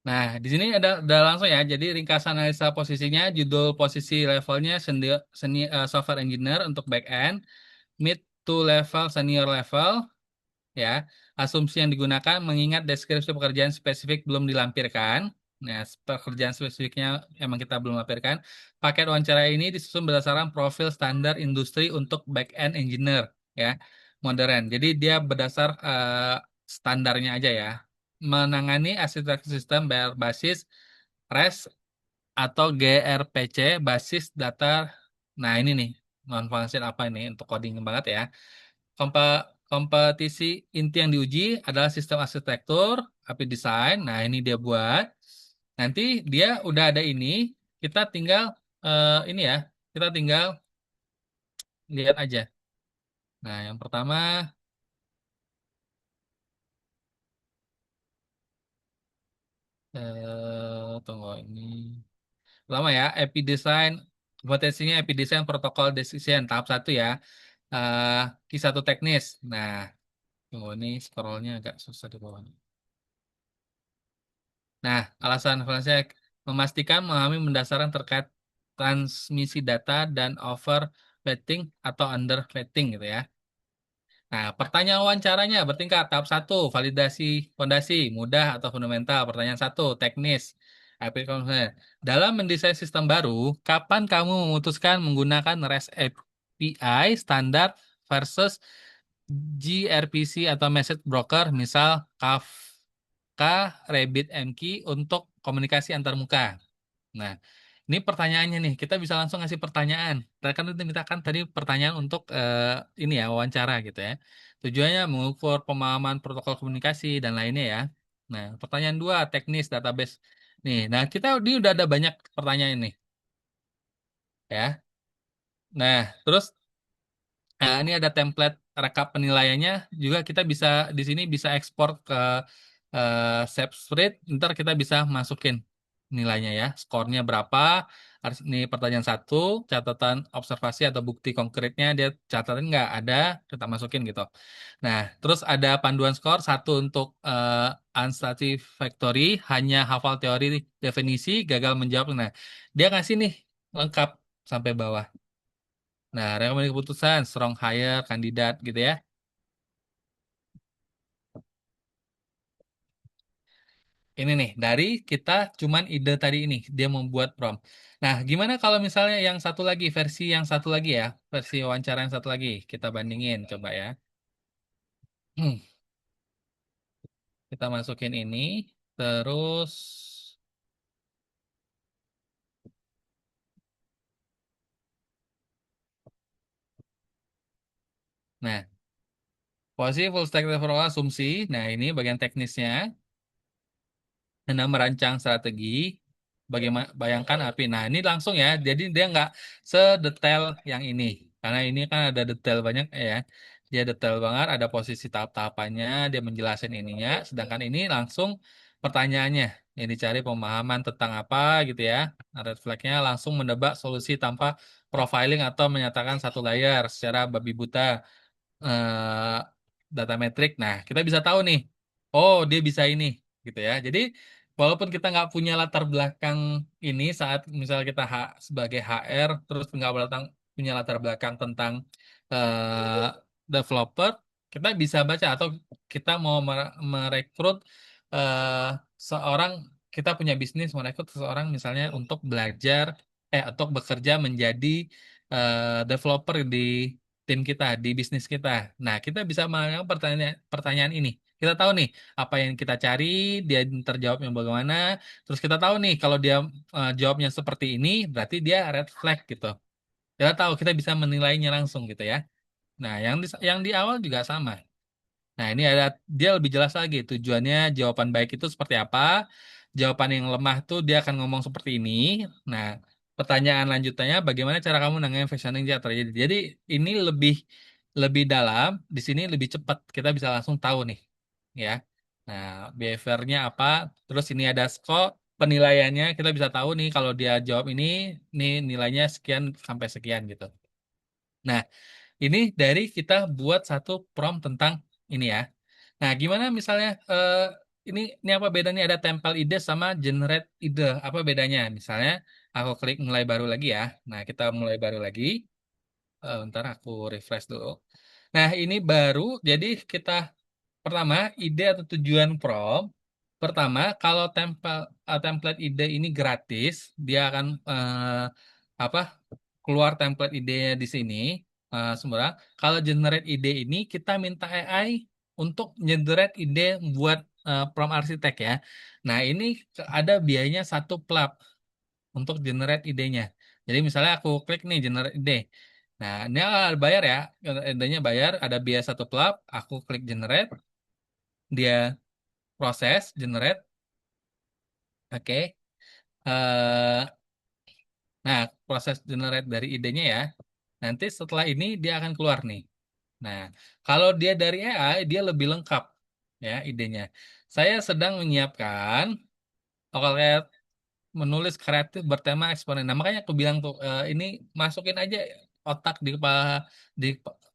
Nah, di sini ada langsung ya. Jadi ringkasan analisa posisinya, judul posisi levelnya software engineer untuk back end, mid to level senior level, ya. Asumsi yang digunakan mengingat deskripsi pekerjaan spesifik belum dilampirkan. Nah, pekerjaan spesifiknya emang kita belum lampirkan. Paket wawancara ini disusun berdasarkan profil standar industri untuk back end engineer, ya. Modern. Jadi dia berdasar standarnya aja ya. menangani arsitektur sistem berbasis REST atau gRPC basis data. Nah, ini nih non function apa ini untuk coding banget ya. Kompetisi inti yang diuji adalah sistem arsitektur, API design. Nah, ini dia buat. Nanti dia udah ada ini, kita tinggal ini ya, kita tinggal lihat aja. Nah, yang pertama, tunggu ini. Pertama ya, API design, kompetensinya API design protokol decision tahap 1 ya. Eh Q1 teknis. Nah, tunggu ini scrollnya agak susah di bawah. Nah, alasan saya memastikan memahami mendasarkan terkait transmisi data dan overfitting atau underfitting gitu ya. Nah, pertanyaan wawancaranya bertingkat. Tahap 1, validasi fondasi, mudah atau fundamental. Pertanyaan 1, teknis. Aplikasi. Dalam mendesain sistem baru, kapan kamu memutuskan menggunakan REST API standar versus gRPC atau message broker, misal Kafka, RabbitMQ untuk komunikasi antar muka? Nah, ini pertanyaannya nih. Kita bisa langsung ngasih pertanyaan. Kita kan udah mintakan tadi pertanyaan untuk ini ya, wawancara gitu ya. Tujuannya mengukur pemahaman protokol komunikasi dan lainnya ya. Nah, pertanyaan 2, teknis database. Nih, nah kita ini udah ada banyak pertanyaan nih ya. Nah, terus ini ada template rekap penilaiannya juga kita bisa di sini bisa ekspor ke spread. Ntar kita bisa masukin nilainya ya, skornya berapa. Harus ini pertanyaan 1, catatan observasi atau bukti konkretnya dia catatan nggak ada, kita masukin gitu. Nah, terus ada panduan skor 1 untuk unsatisfactory, hanya hafal teori definisi, gagal menjawab. Nah, dia ngasih nih lengkap sampai bawah. Nah, rekomendasi keputusan, strong hire, kandidat gitu ya. Ini nih, dari kita cuman ide tadi ini, dia membuat prompt. Nah, gimana kalau misalnya yang satu lagi, versi yang satu lagi ya, versi wawancara yang satu lagi, kita bandingin, coba ya. Hmm, kita masukin ini, terus, nah, posisi full stack developer asumsi, nah ini bagian teknisnya. Anda merancang strategi, bagaimana bayangkan API. Nah, ini langsung ya. Jadi dia nggak sedetail yang ini. Karena ini kan ada detail banyak ya. Dia detail banget, ada posisi tahap-tahapannya, dia menjelaskan ininya. Sedangkan ini langsung pertanyaannya. Yang dicari pemahaman tentang apa gitu ya. Red flag-nya langsung menebak solusi tanpa profiling atau menyatakan satu layar secara babi buta eh, data metrik. Nah, kita bisa tahu nih, oh dia bisa ini, gitu ya. Jadi walaupun kita nggak punya latar belakang ini saat misalnya kita sebagai HR, terus nggak punya latar belakang tentang eh, developer, kita bisa baca atau kita mau merekrut eh, seorang, kita punya bisnis merekrut seseorang misalnya untuk belajar untuk bekerja menjadi developer di tim kita, di bisnis kita. Nah, kita bisa menganggap pertanyaan ini. Kita tahu nih apa yang kita cari, dia terjawabnya bagaimana. Terus kita tahu nih kalau dia jawabnya seperti ini, berarti dia red flag gitu. Kita tahu, kita bisa menilainya langsung gitu ya. Nah, yang di awal juga sama. Nah, ini ada dia lebih jelas lagi tujuannya jawaban baik itu seperti apa. Jawaban yang lemah tuh dia akan ngomong seperti ini. Nah, pertanyaan lanjutannya bagaimana cara kamu nanganin versioning yang terjadi. Jadi ini lebih lebih dalam, di sini lebih cepat. Kita bisa langsung tahu nih, ya. Nah, behaviornya apa? Terus ini ada score penilaiannya. Kita bisa tahu nih kalau dia jawab ini, nih nilainya sekian sampai sekian gitu. Nah, ini dari kita buat satu prompt tentang ini ya. Nah, gimana misalnya ini apa bedanya ada tempel ide sama generate ide? Apa bedanya? Misalnya aku klik mulai baru lagi ya. Nah, kita mulai baru lagi. Ntar aku refresh dulu. Nah, ini baru. Jadi kita pertama ide atau tujuan prompt. Pertama, kalau template ide ini gratis, dia akan apa keluar template idenya di sini semua. Kalau generate ide ini kita minta AI untuk generate ide buat prompt arsitek ya. Nah, ini ada biayanya satu plug untuk generate idenya. Jadi misalnya aku klik nih generate ide. Nah, ini bayar ya. Idenya bayar, ada biaya satu plug, aku klik generate, dia proses generate. Oke. Eh, nah, proses generate dari idenya ya. Nanti setelah ini dia akan keluar nih. Nah, kalau dia dari AI, dia lebih lengkap ya idenya. Saya sedang menyiapkan Ocalcat menulis kreatif bertema eksponen. Nah, makanya aku bilang tuh ini masukin aja otak di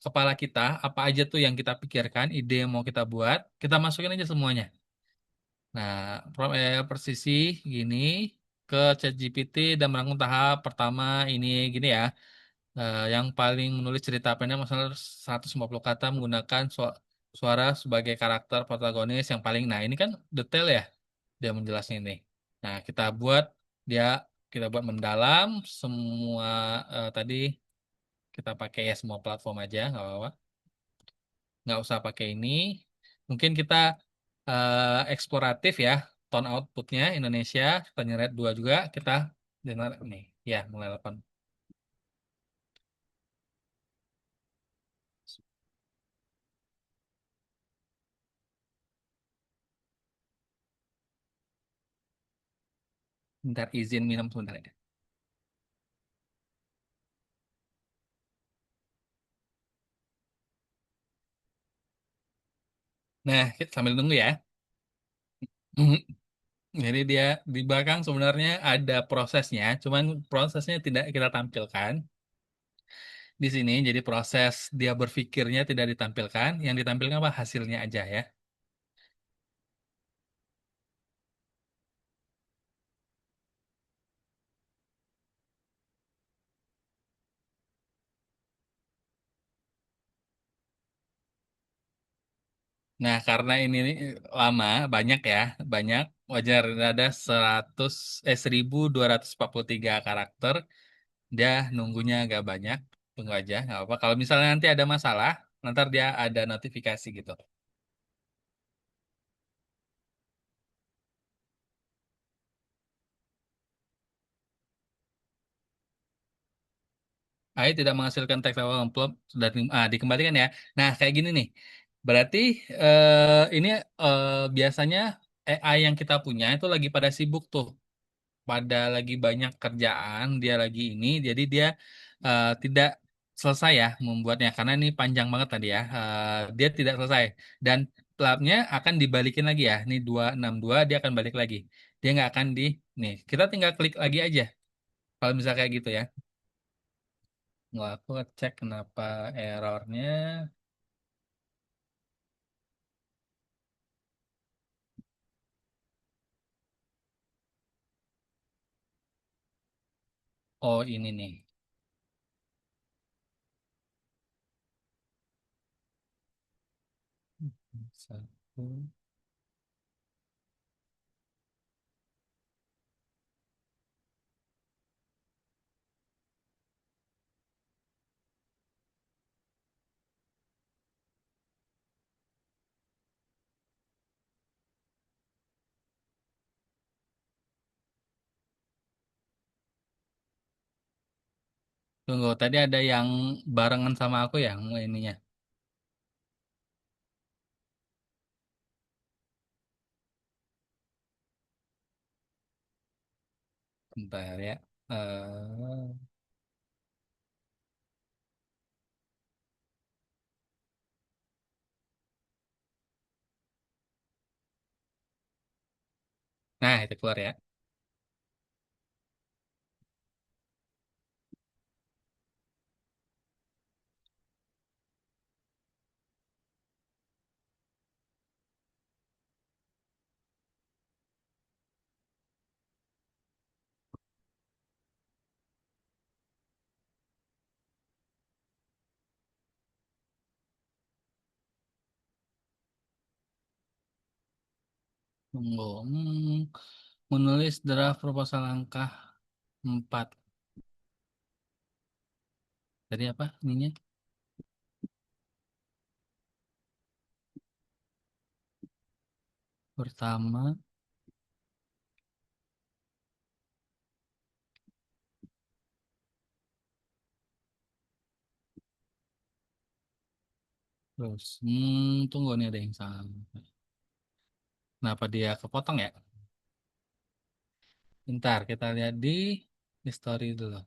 kepala kita, apa aja tuh yang kita pikirkan, ide yang mau kita buat, kita masukin aja semuanya. Nah, persisi gini ke ChatGPT dan merangkum tahap pertama ini gini ya. Yang paling menulis cerita pendek masalah 150 kata menggunakan suara sebagai karakter protagonis yang paling. Nah, ini kan detail ya dia menjelaskan ini. Nah, dia kita buat mendalam semua tadi kita pakai ya semua platform aja nggak apa-apa. Nggak usah pakai ini. Mungkin kita eksploratif ya tone outputnya Indonesia kita nyeret dua juga kita dengar nih ya mulai 8. Bentar izin minum sebentar ya. Nah, kita sambil nunggu ya. Jadi dia di belakang sebenarnya ada prosesnya, cuman prosesnya tidak kita tampilkan di sini. Jadi proses dia berpikirnya tidak ditampilkan, yang ditampilkan apa hasilnya aja ya. Nah, karena ini lama, banyak ya, banyak wajar ada 1243 karakter, dia nunggunya agak banyak, tunggu aja, nggak apa. Kalau misalnya nanti ada masalah, nanti dia ada notifikasi gitu. AI tidak menghasilkan teks awal prompt sudah dikembalikan ya. Nah, kayak gini nih. Berarti ini biasanya AI yang kita punya itu lagi pada sibuk tuh, pada lagi banyak kerjaan, dia lagi ini, jadi dia tidak selesai ya membuatnya karena ini panjang banget tadi ya. Dia tidak selesai dan labnya akan dibalikin lagi ya. Ini 262 dia akan balik lagi. Dia nggak akan nih. Kita tinggal klik lagi aja. Kalau misalnya kayak gitu ya. Nggak, aku cek kenapa errornya. Oh, ini nih. Satu. Tunggu, tadi ada yang barengan sama aku ya, ininya. Bentar ya. Nah, itu keluar ya. Tunggu. Menulis draft proposal langkah 4. Tadi apa ininya? Pertama, terus, tunggu nih ada yang salah. Kenapa dia kepotong ya? Bentar, kita lihat di history dulu.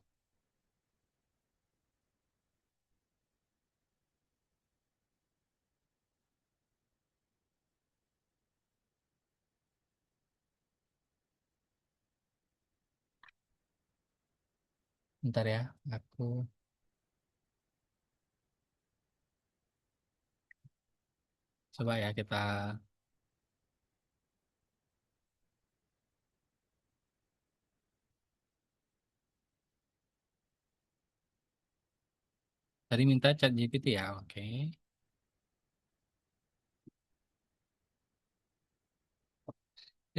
Bentar ya, aku coba ya kita. Tadi minta chat GPT ya, oke.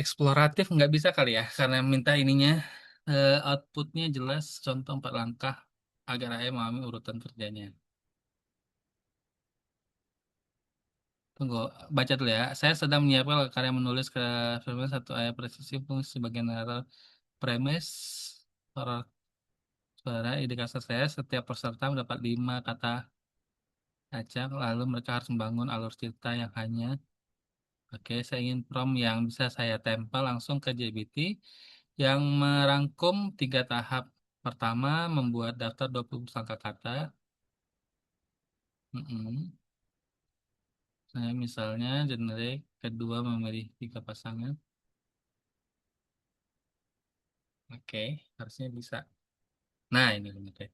Eksploratif nggak bisa kali ya, karena minta ininya outputnya jelas, contoh 4 langkah agar saya memahami urutan kerjanya. Tunggu, baca dulu ya. Saya sedang menyiapkan karya menulis ke film satu ayat presisi fungsi sebagai narasi premis para suara ide kasar saya. Setiap peserta mendapat 5 kata acak, lalu mereka harus membangun alur cerita yang hanya. Oke, saya ingin prompt yang bisa saya tempel langsung ke GPT yang merangkum 3 tahap. Pertama, membuat daftar 20 sangka kata. Mm-mm. Saya misalnya generate, kedua memilih 3 pasangan. Oke, harusnya bisa. Nah, ini benar deh.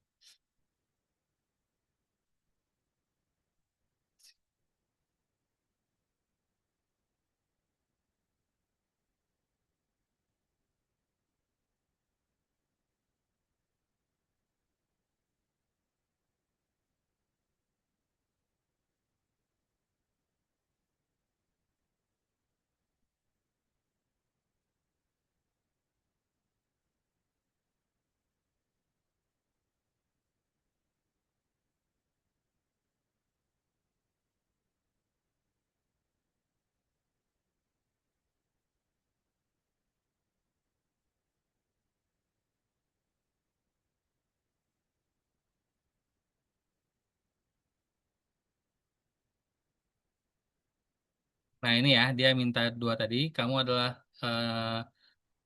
Nah, ini ya, dia minta 2 tadi. Kamu adalah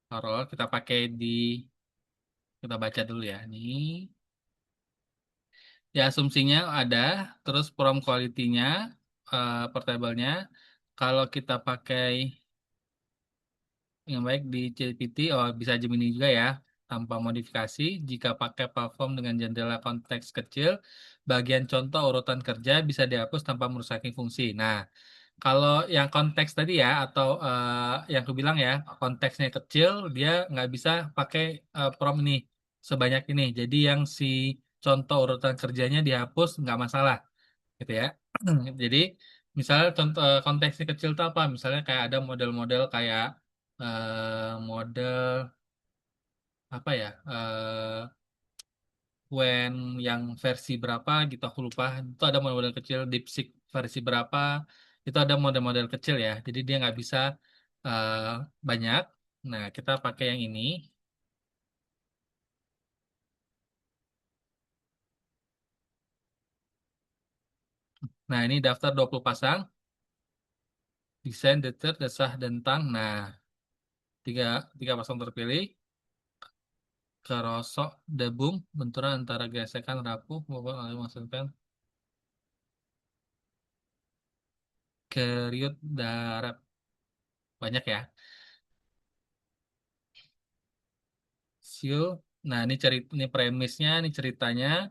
Carol. Kita baca dulu ya. Nih, ya asumsinya ada, terus prompt quality-nya, portable-nya. Kalau kita pakai yang baik di GPT, oh bisa Gemini juga ya, tanpa modifikasi. Jika pakai platform dengan jendela konteks kecil, bagian contoh urutan kerja bisa dihapus tanpa merusak fungsi. Nah, kalau yang konteks tadi ya, atau yang aku bilang ya, konteksnya kecil, dia nggak bisa pakai prompt ini sebanyak ini. Jadi yang si contoh urutan kerjanya dihapus nggak masalah, gitu ya. Jadi misalnya contoh konteksnya kecil itu apa? Misalnya kayak ada model-model kayak model apa ya? When yang versi berapa gitu aku lupa. Itu ada model-model kecil DeepSeek versi berapa. Itu ada model-model kecil ya. Jadi dia nggak bisa eh, banyak. Nah, kita pakai yang ini. Nah, ini daftar 20 pasang. Desain, deter, desah, dentang. Nah, tiga, tiga pasang terpilih. Kerosok, debung, benturan antara gesekan, rapuh, maupun alih menghasilkan keriut darat. Banyak ya. Siul. Nah, ini premisnya, ini ceritanya.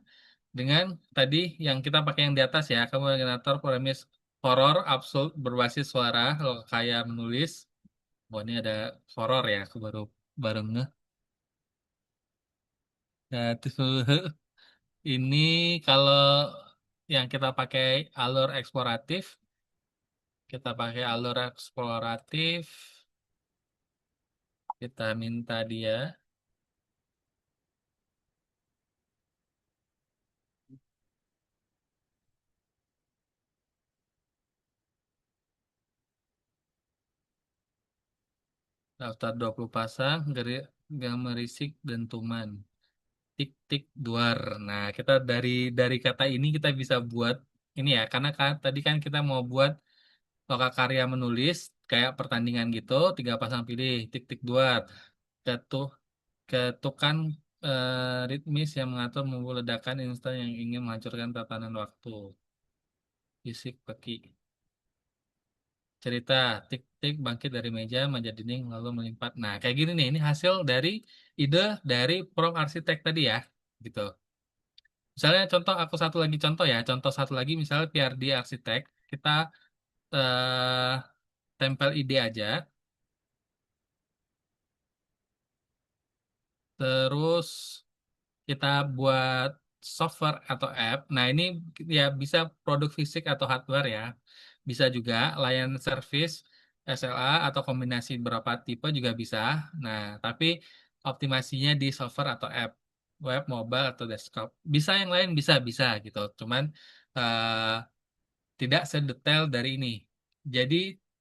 Dengan tadi yang kita pakai yang di atas ya, kamu generator premis horor absurd berbasis suara, lo kayak menulis. Oh, ini ada horor ya, aku baru baru ngeh. Nah, terus ini kalau yang kita pakai alur eksploratif, kita minta dia. Daftar 20 pasang, gamerisik dentuman. Tik tik duar. Nah, kita dari kata ini kita bisa buat ini ya, karena kan tadi kan kita mau buat lokakarya menulis kayak pertandingan gitu, 3 pasang pilih tik tik duar. Ketuh ketukan ritmis yang mengatur membuat ledakan instan yang ingin menghancurkan tatanan waktu. Fisik peki. Cerita tik tik bangkit dari meja, meja dinding lalu melimpat. Nah, kayak gini nih, ini hasil dari ide dari prompt arsitek tadi ya, gitu. Misalnya contoh aku satu lagi contoh ya, contoh satu lagi misalnya PRD arsitek, kita eh, tempel ide aja, terus kita buat software atau app. Nah, ini ya bisa produk fisik atau hardware ya. Bisa juga layanan service SLA atau kombinasi beberapa tipe juga bisa. Nah, tapi optimasinya di software atau app, web, mobile atau desktop. Bisa yang lain bisa gitu. Cuman eh, tidak sedetail dari ini. Jadi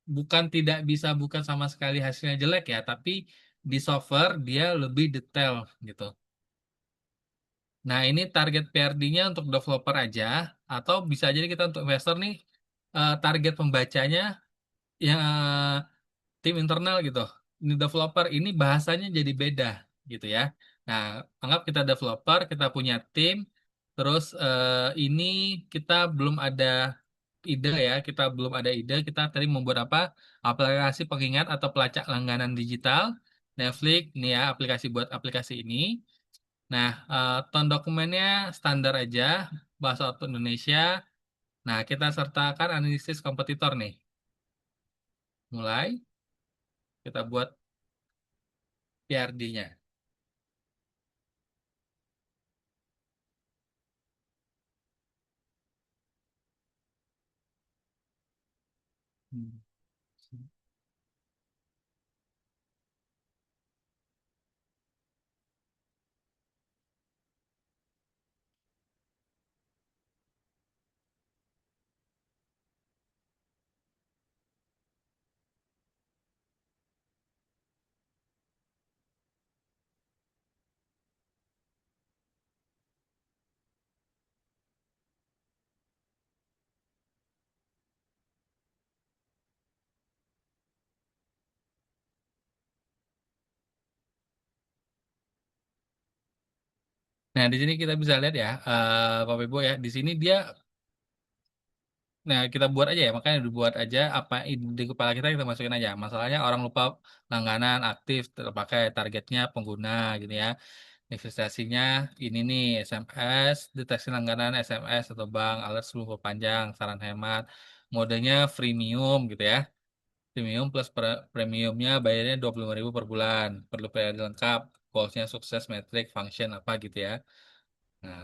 bukan tidak bisa bukan sama sekali hasilnya jelek ya, tapi di software dia lebih detail gitu. Nah, ini target PRD-nya untuk developer aja, atau bisa jadi kita untuk investor nih, target pembacanya yang tim internal gitu. Ini developer ini bahasanya jadi beda gitu ya. Nah, anggap kita developer, kita punya tim, terus ini kita belum ada ide ya, kita belum ada ide, kita tadi membuat apa? Aplikasi pengingat atau pelacak langganan digital, Netflix, ini ya aplikasi buat aplikasi ini. Nah, tone dokumennya standar aja, bahasa Indonesia. Nah, kita sertakan analisis kompetitor nih. Mulai, kita buat PRD-nya. Nah, di sini kita bisa lihat ya, Bapak Ibu ya, di sini dia, nah kita buat aja ya, makanya dibuat aja apa di kepala kita masukin aja. Masalahnya orang lupa langganan aktif terpakai targetnya pengguna gitu ya. Investasinya ini nih SMS, deteksi langganan SMS atau bank, alert sebelum perpanjang, saran hemat, modenya freemium gitu ya. Premium plus premiumnya bayarnya 25.000 per bulan. Perlu PRD lengkap, goalsnya sukses, metrik, function apa gitu ya. Nah,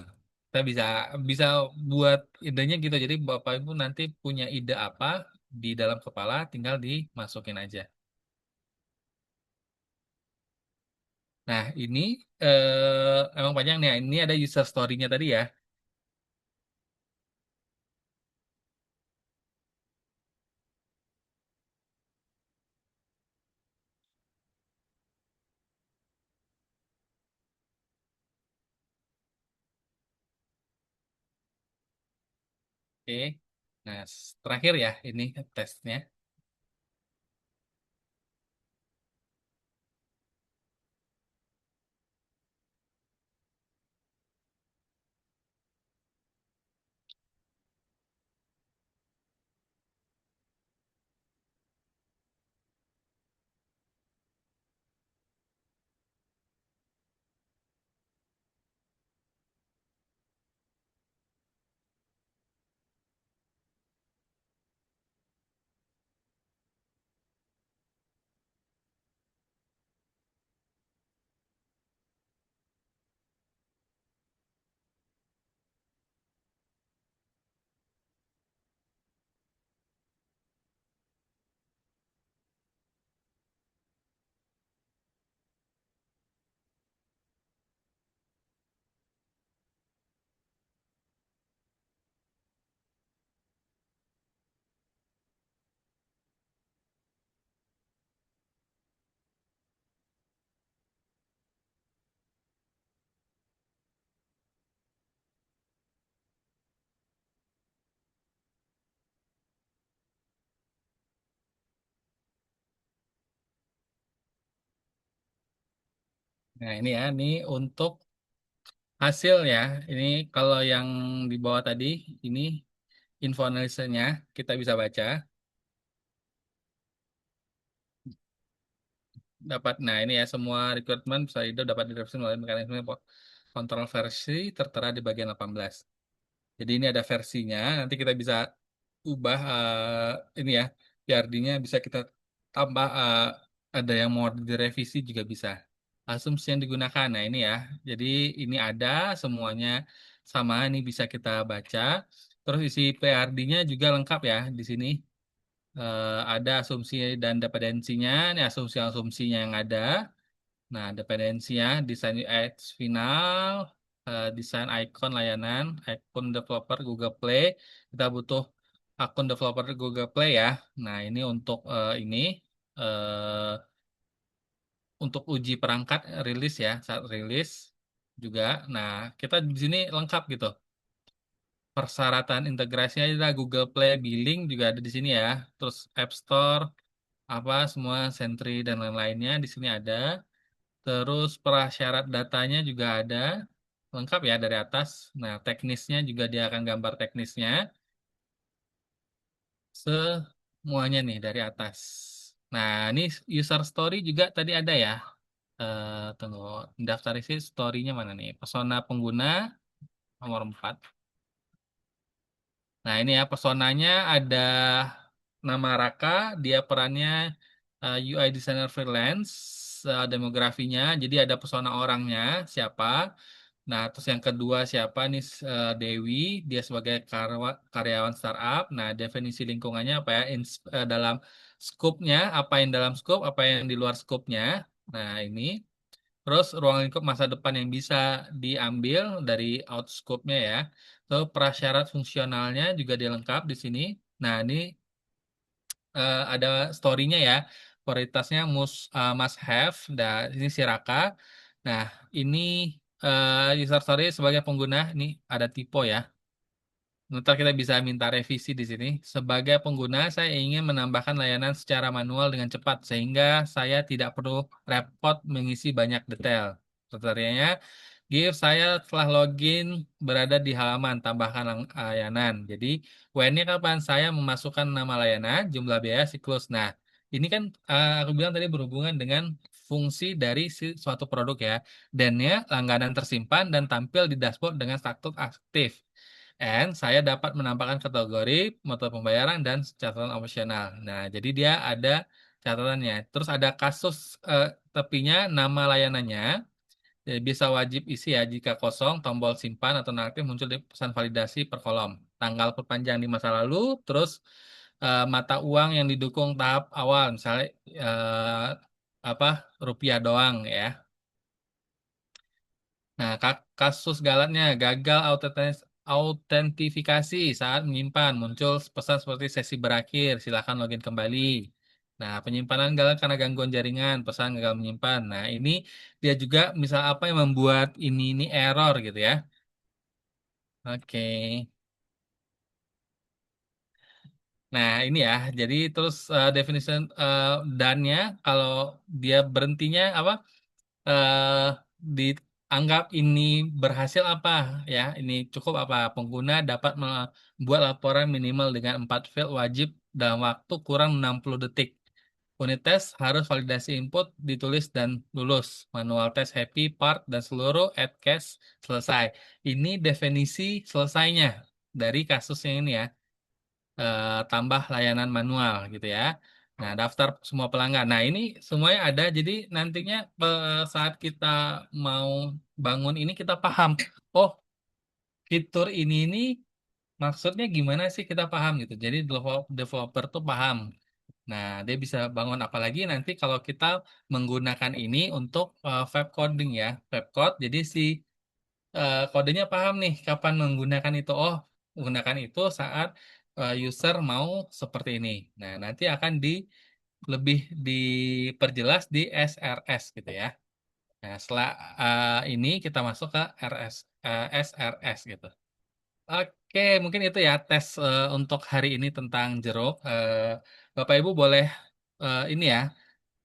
kita bisa bisa buat idenya gitu. Jadi Bapak Ibu nanti punya ide apa di dalam kepala, tinggal dimasukin aja. Nah, ini emang panjang nih. Ini ada user story-nya tadi ya. Oke. Nah, terakhir ya ini tesnya. Nah, ini ya, ini untuk hasil ya. Ini kalau yang di bawah tadi, ini info analisanya kita bisa baca. Dapat, nah ini ya semua rekrutmen bisa itu dapat direvisi melalui mekanisme kontrol versi tertera di bagian 18. Jadi ini ada versinya, nanti kita bisa ubah ini ya, PRD-nya bisa kita tambah, ada yang mau direvisi juga bisa. Asumsi yang digunakan, nah ini ya, jadi ini ada semuanya sama, ini bisa kita baca. Terus isi PRD-nya juga lengkap ya di sini. Ada asumsi dan dependensinya, ini asumsi-asumsinya yang ada. Nah, dependensinya, desain UX final, desain icon layanan, akun developer Google Play. Kita butuh akun developer Google Play ya. Nah, ini untuk ini eh, untuk uji perangkat rilis ya, saat rilis juga. Nah, kita di sini lengkap gitu. Persyaratan integrasinya ada Google Play, billing juga ada di sini ya. Terus App Store, apa semua Sentry dan lain-lainnya di sini ada. Terus prasyarat datanya juga ada lengkap ya dari atas. Nah, teknisnya juga dia akan gambar teknisnya semuanya nih dari atas. Nah, ini user story juga tadi ada ya. Tunggu, daftar isi story-nya mana nih? Persona pengguna nomor 4. Nah, ini ya personanya ada nama Raka, dia perannya UI designer freelance, demografinya, jadi ada persona orangnya siapa. Nah, terus yang kedua siapa nih, Dewi, dia sebagai karyawan startup. Nah, definisi lingkungannya apa ya? Dalam scope-nya, apa yang dalam scope, apa yang di luar scope-nya. Nah, ini. Terus ruang lingkup masa depan yang bisa diambil dari outscope-nya ya. Terus prasyarat fungsionalnya juga dilengkap di sini. Nah, ini ada story-nya ya. Prioritasnya must have. Nah, ini Siraka. Nah, ini user story sebagai pengguna. Ini ada typo ya. Ntar kita bisa minta revisi di sini. Sebagai pengguna, saya ingin menambahkan layanan secara manual dengan cepat sehingga saya tidak perlu repot mengisi banyak detail. Kriterianya, GIF saya telah login berada di halaman tambahkan layanan. Jadi, when-nya kapan saya memasukkan nama layanan, jumlah biaya, siklus. Nah, ini kan aku bilang tadi berhubungan dengan fungsi dari suatu produk ya. Dan-nya langganan tersimpan dan tampil di dashboard dengan status aktif. And saya dapat menambahkan kategori, metode pembayaran, dan catatan operasional. Nah, jadi dia ada catatannya. Terus ada kasus tepinya, nama layanannya. Jadi bisa wajib isi ya, jika kosong, tombol simpan atau nonaktif muncul di pesan validasi per kolom. Tanggal perpanjang di masa lalu, terus mata uang yang didukung tahap awal, misalnya apa rupiah doang ya. Nah, kasus galatnya gagal autentifikasi saat menyimpan, muncul pesan seperti sesi berakhir, silakan login kembali. Nah, penyimpanan gagal karena gangguan jaringan, pesan gagal menyimpan. Nah, ini dia juga misal apa yang membuat ini error gitu ya. Oke. Nah, ini ya. Jadi terus definition dan-nya kalau dia berhentinya apa? eh Dianggap ini berhasil apa ya, ini cukup apa, pengguna dapat membuat laporan minimal dengan 4 field wajib dalam waktu kurang 60 detik. Unit tes harus validasi input ditulis dan lulus. Manual tes happy part dan seluruh add case selesai. Ini definisi selesainya dari kasusnya ini ya, tambah layanan manual gitu ya. Nah, daftar semua pelanggan. Nah, ini semuanya ada. Jadi nantinya saat kita mau bangun ini kita paham. Oh, fitur ini maksudnya gimana sih, kita paham gitu. Jadi developer tuh paham. Nah, dia bisa bangun apalagi nanti kalau kita menggunakan ini untuk web coding ya. Web code. Jadi si kodenya paham nih kapan menggunakan itu. Oh, menggunakan itu saat user mau seperti ini. Nah, nanti akan lebih diperjelas di SRS gitu ya. Nah, setelah ini kita masuk ke SRS gitu. Oke, mungkin itu ya tes untuk hari ini tentang jeruk. Bapak Ibu boleh ini ya,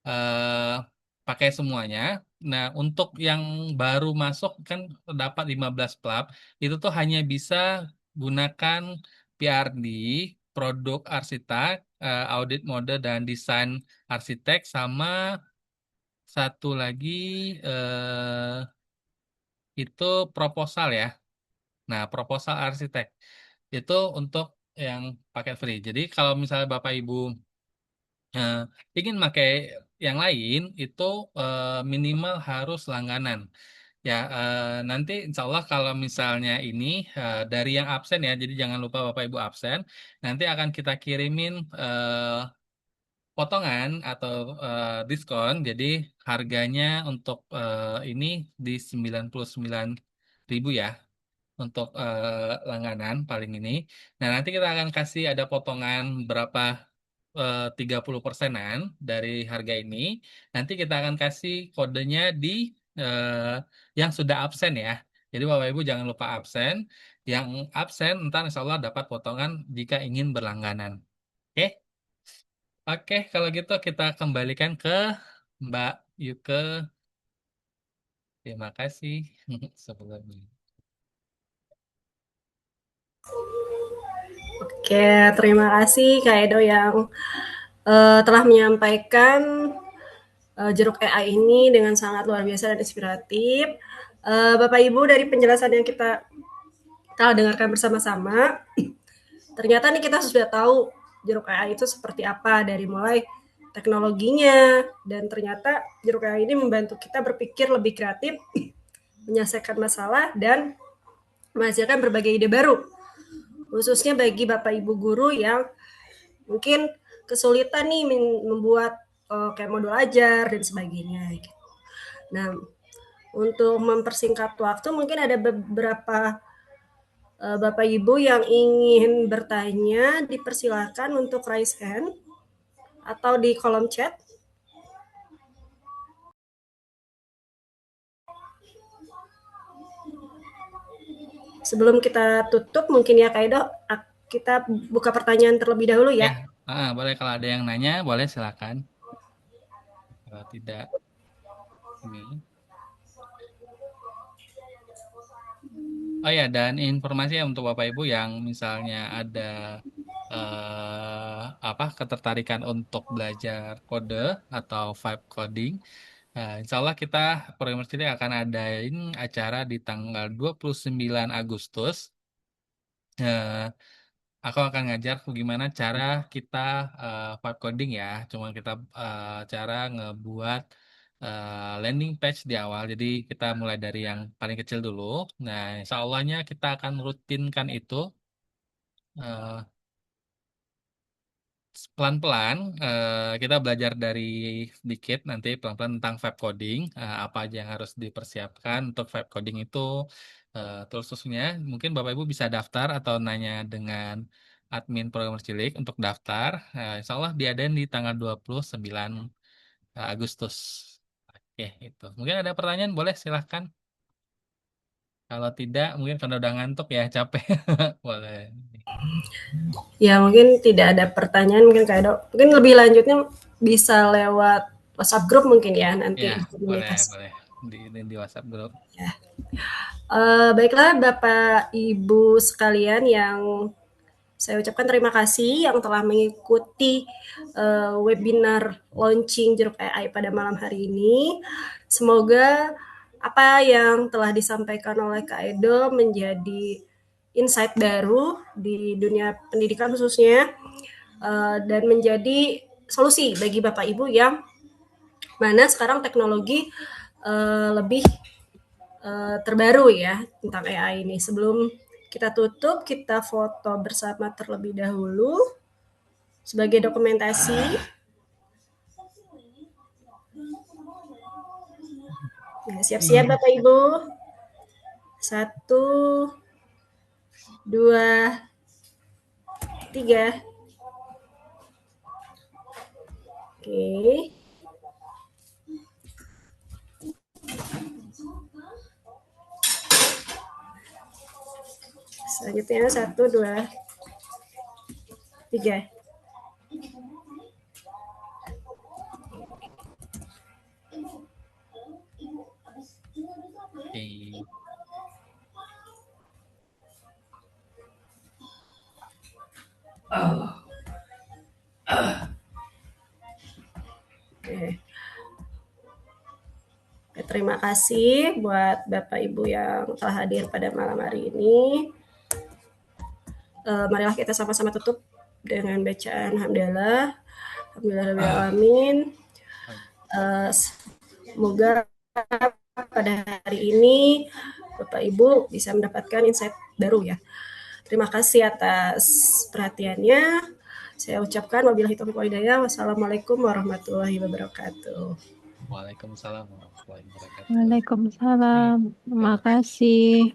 eh, pakai semuanya. Nah, untuk yang baru masuk kan dapat 15 plug, itu tuh hanya bisa gunakan PRD, produk arsitek, audit mode dan desain arsitek, sama satu lagi eh, itu proposal ya. Nah, proposal arsitek itu untuk yang paket free. Jadi kalau misalnya Bapak Ibu eh, ingin pakai yang lain, itu minimal harus langganan. Ya, nanti insya Allah kalau misalnya ini dari yang absen ya, jadi jangan lupa Bapak Ibu absen, nanti akan kita kirimin potongan atau diskon. Jadi harganya untuk ini di 99.000 ya untuk langganan paling ini. Nah, nanti kita akan kasih ada potongan berapa 30%-an dari harga ini. Nanti kita akan kasih kodenya di yang sudah absen ya. Jadi Bapak Ibu jangan lupa absen. Yang absen ntar insya Allah dapat potongan jika ingin berlangganan. Oke? Oke, kalau gitu kita kembalikan ke Mbak Yuke. Terima kasih sebelumnya. Oke, terima kasih Kak Edo yang telah menyampaikan jeruk AI ini dengan sangat luar biasa dan inspiratif. Bapak Ibu, dari penjelasan yang kita telah dengarkan bersama-sama, ternyata nih kita sudah tahu jeruk AI itu seperti apa, dari mulai teknologinya, dan ternyata jeruk AI ini membantu kita berpikir lebih kreatif, menyelesaikan masalah, dan menghasilkan berbagai ide baru, khususnya bagi Bapak Ibu guru yang mungkin kesulitan nih membuat kayak modul ajar dan sebagainya. Nah, untuk mempersingkat waktu, mungkin ada beberapa Bapak Ibu yang ingin bertanya, dipersilakan untuk raise hand atau di kolom chat. Sebelum kita tutup, mungkin ya Kak Edo, kita buka pertanyaan terlebih dahulu ya. Boleh kalau ada yang nanya, boleh silakan. Kalau tidak, ini. Oh ya, dan informasi ya untuk Bapak Ibu yang misalnya ada ketertarikan untuk belajar kode atau vibe coding, insya Allah kita program Cilik akan adain acara di tanggal 29 Agustus. Eh, aku akan ngajar gimana cara kita vibe coding ya. Cuma kita cara ngebuat landing page di awal. Jadi kita mulai dari yang paling kecil dulu. Nah, insya Allahnya kita akan rutinkan itu eh, pelan-pelan. Kita belajar dari sedikit nanti pelan-pelan tentang vibe coding. Apa aja yang harus dipersiapkan untuk vibe coding itu. Terus khususnya mungkin Bapak Ibu bisa daftar atau nanya dengan admin program cilik untuk daftar. Insya Allah diadain di tanggal 29 Agustus. Oke, itu. Mungkin ada pertanyaan, boleh silahkan. Kalau tidak, mungkin karena udah ngantuk ya, capek. Boleh. Ya, mungkin tidak ada pertanyaan, mungkin Kak Edo. Mungkin lebih lanjutnya bisa lewat WhatsApp group mungkin ya nanti Ya, komunikasi. boleh. Di WhatsApp group. Ya. Baiklah Bapak Ibu sekalian yang saya ucapkan terima kasih yang telah mengikuti webinar launching Jeruk AI pada malam hari ini. Semoga apa yang telah disampaikan oleh Kak Edo menjadi insight baru di dunia pendidikan khususnya dan menjadi solusi bagi Bapak Ibu yang mana sekarang teknologi lebih terbaru ya tentang AI ini. Sebelum kita tutup, kita foto bersama terlebih dahulu sebagai dokumentasi. Ya, siap-siap Bapak Ibu. 1, 2, 3. Oke. Selanjutnya 1, 2, 3. Oke. Oke. Oke, terima kasih buat Bapak Ibu yang telah hadir pada malam hari ini. Marilah kita sama-sama tutup dengan bacaan hamdalah. Alhamdulillahirrahmanirrahim. Semoga pada hari ini Bapak Ibu bisa mendapatkan insight baru ya. Terima kasih atas perhatiannya. Saya ucapkan wabillahi taufiq wal hidayah. Wassalamualaikum warahmatullahi wabarakatuh. Waalaikumsalam warahmatullahi wabarakatuh. Waalaikumsalam. Terima kasih.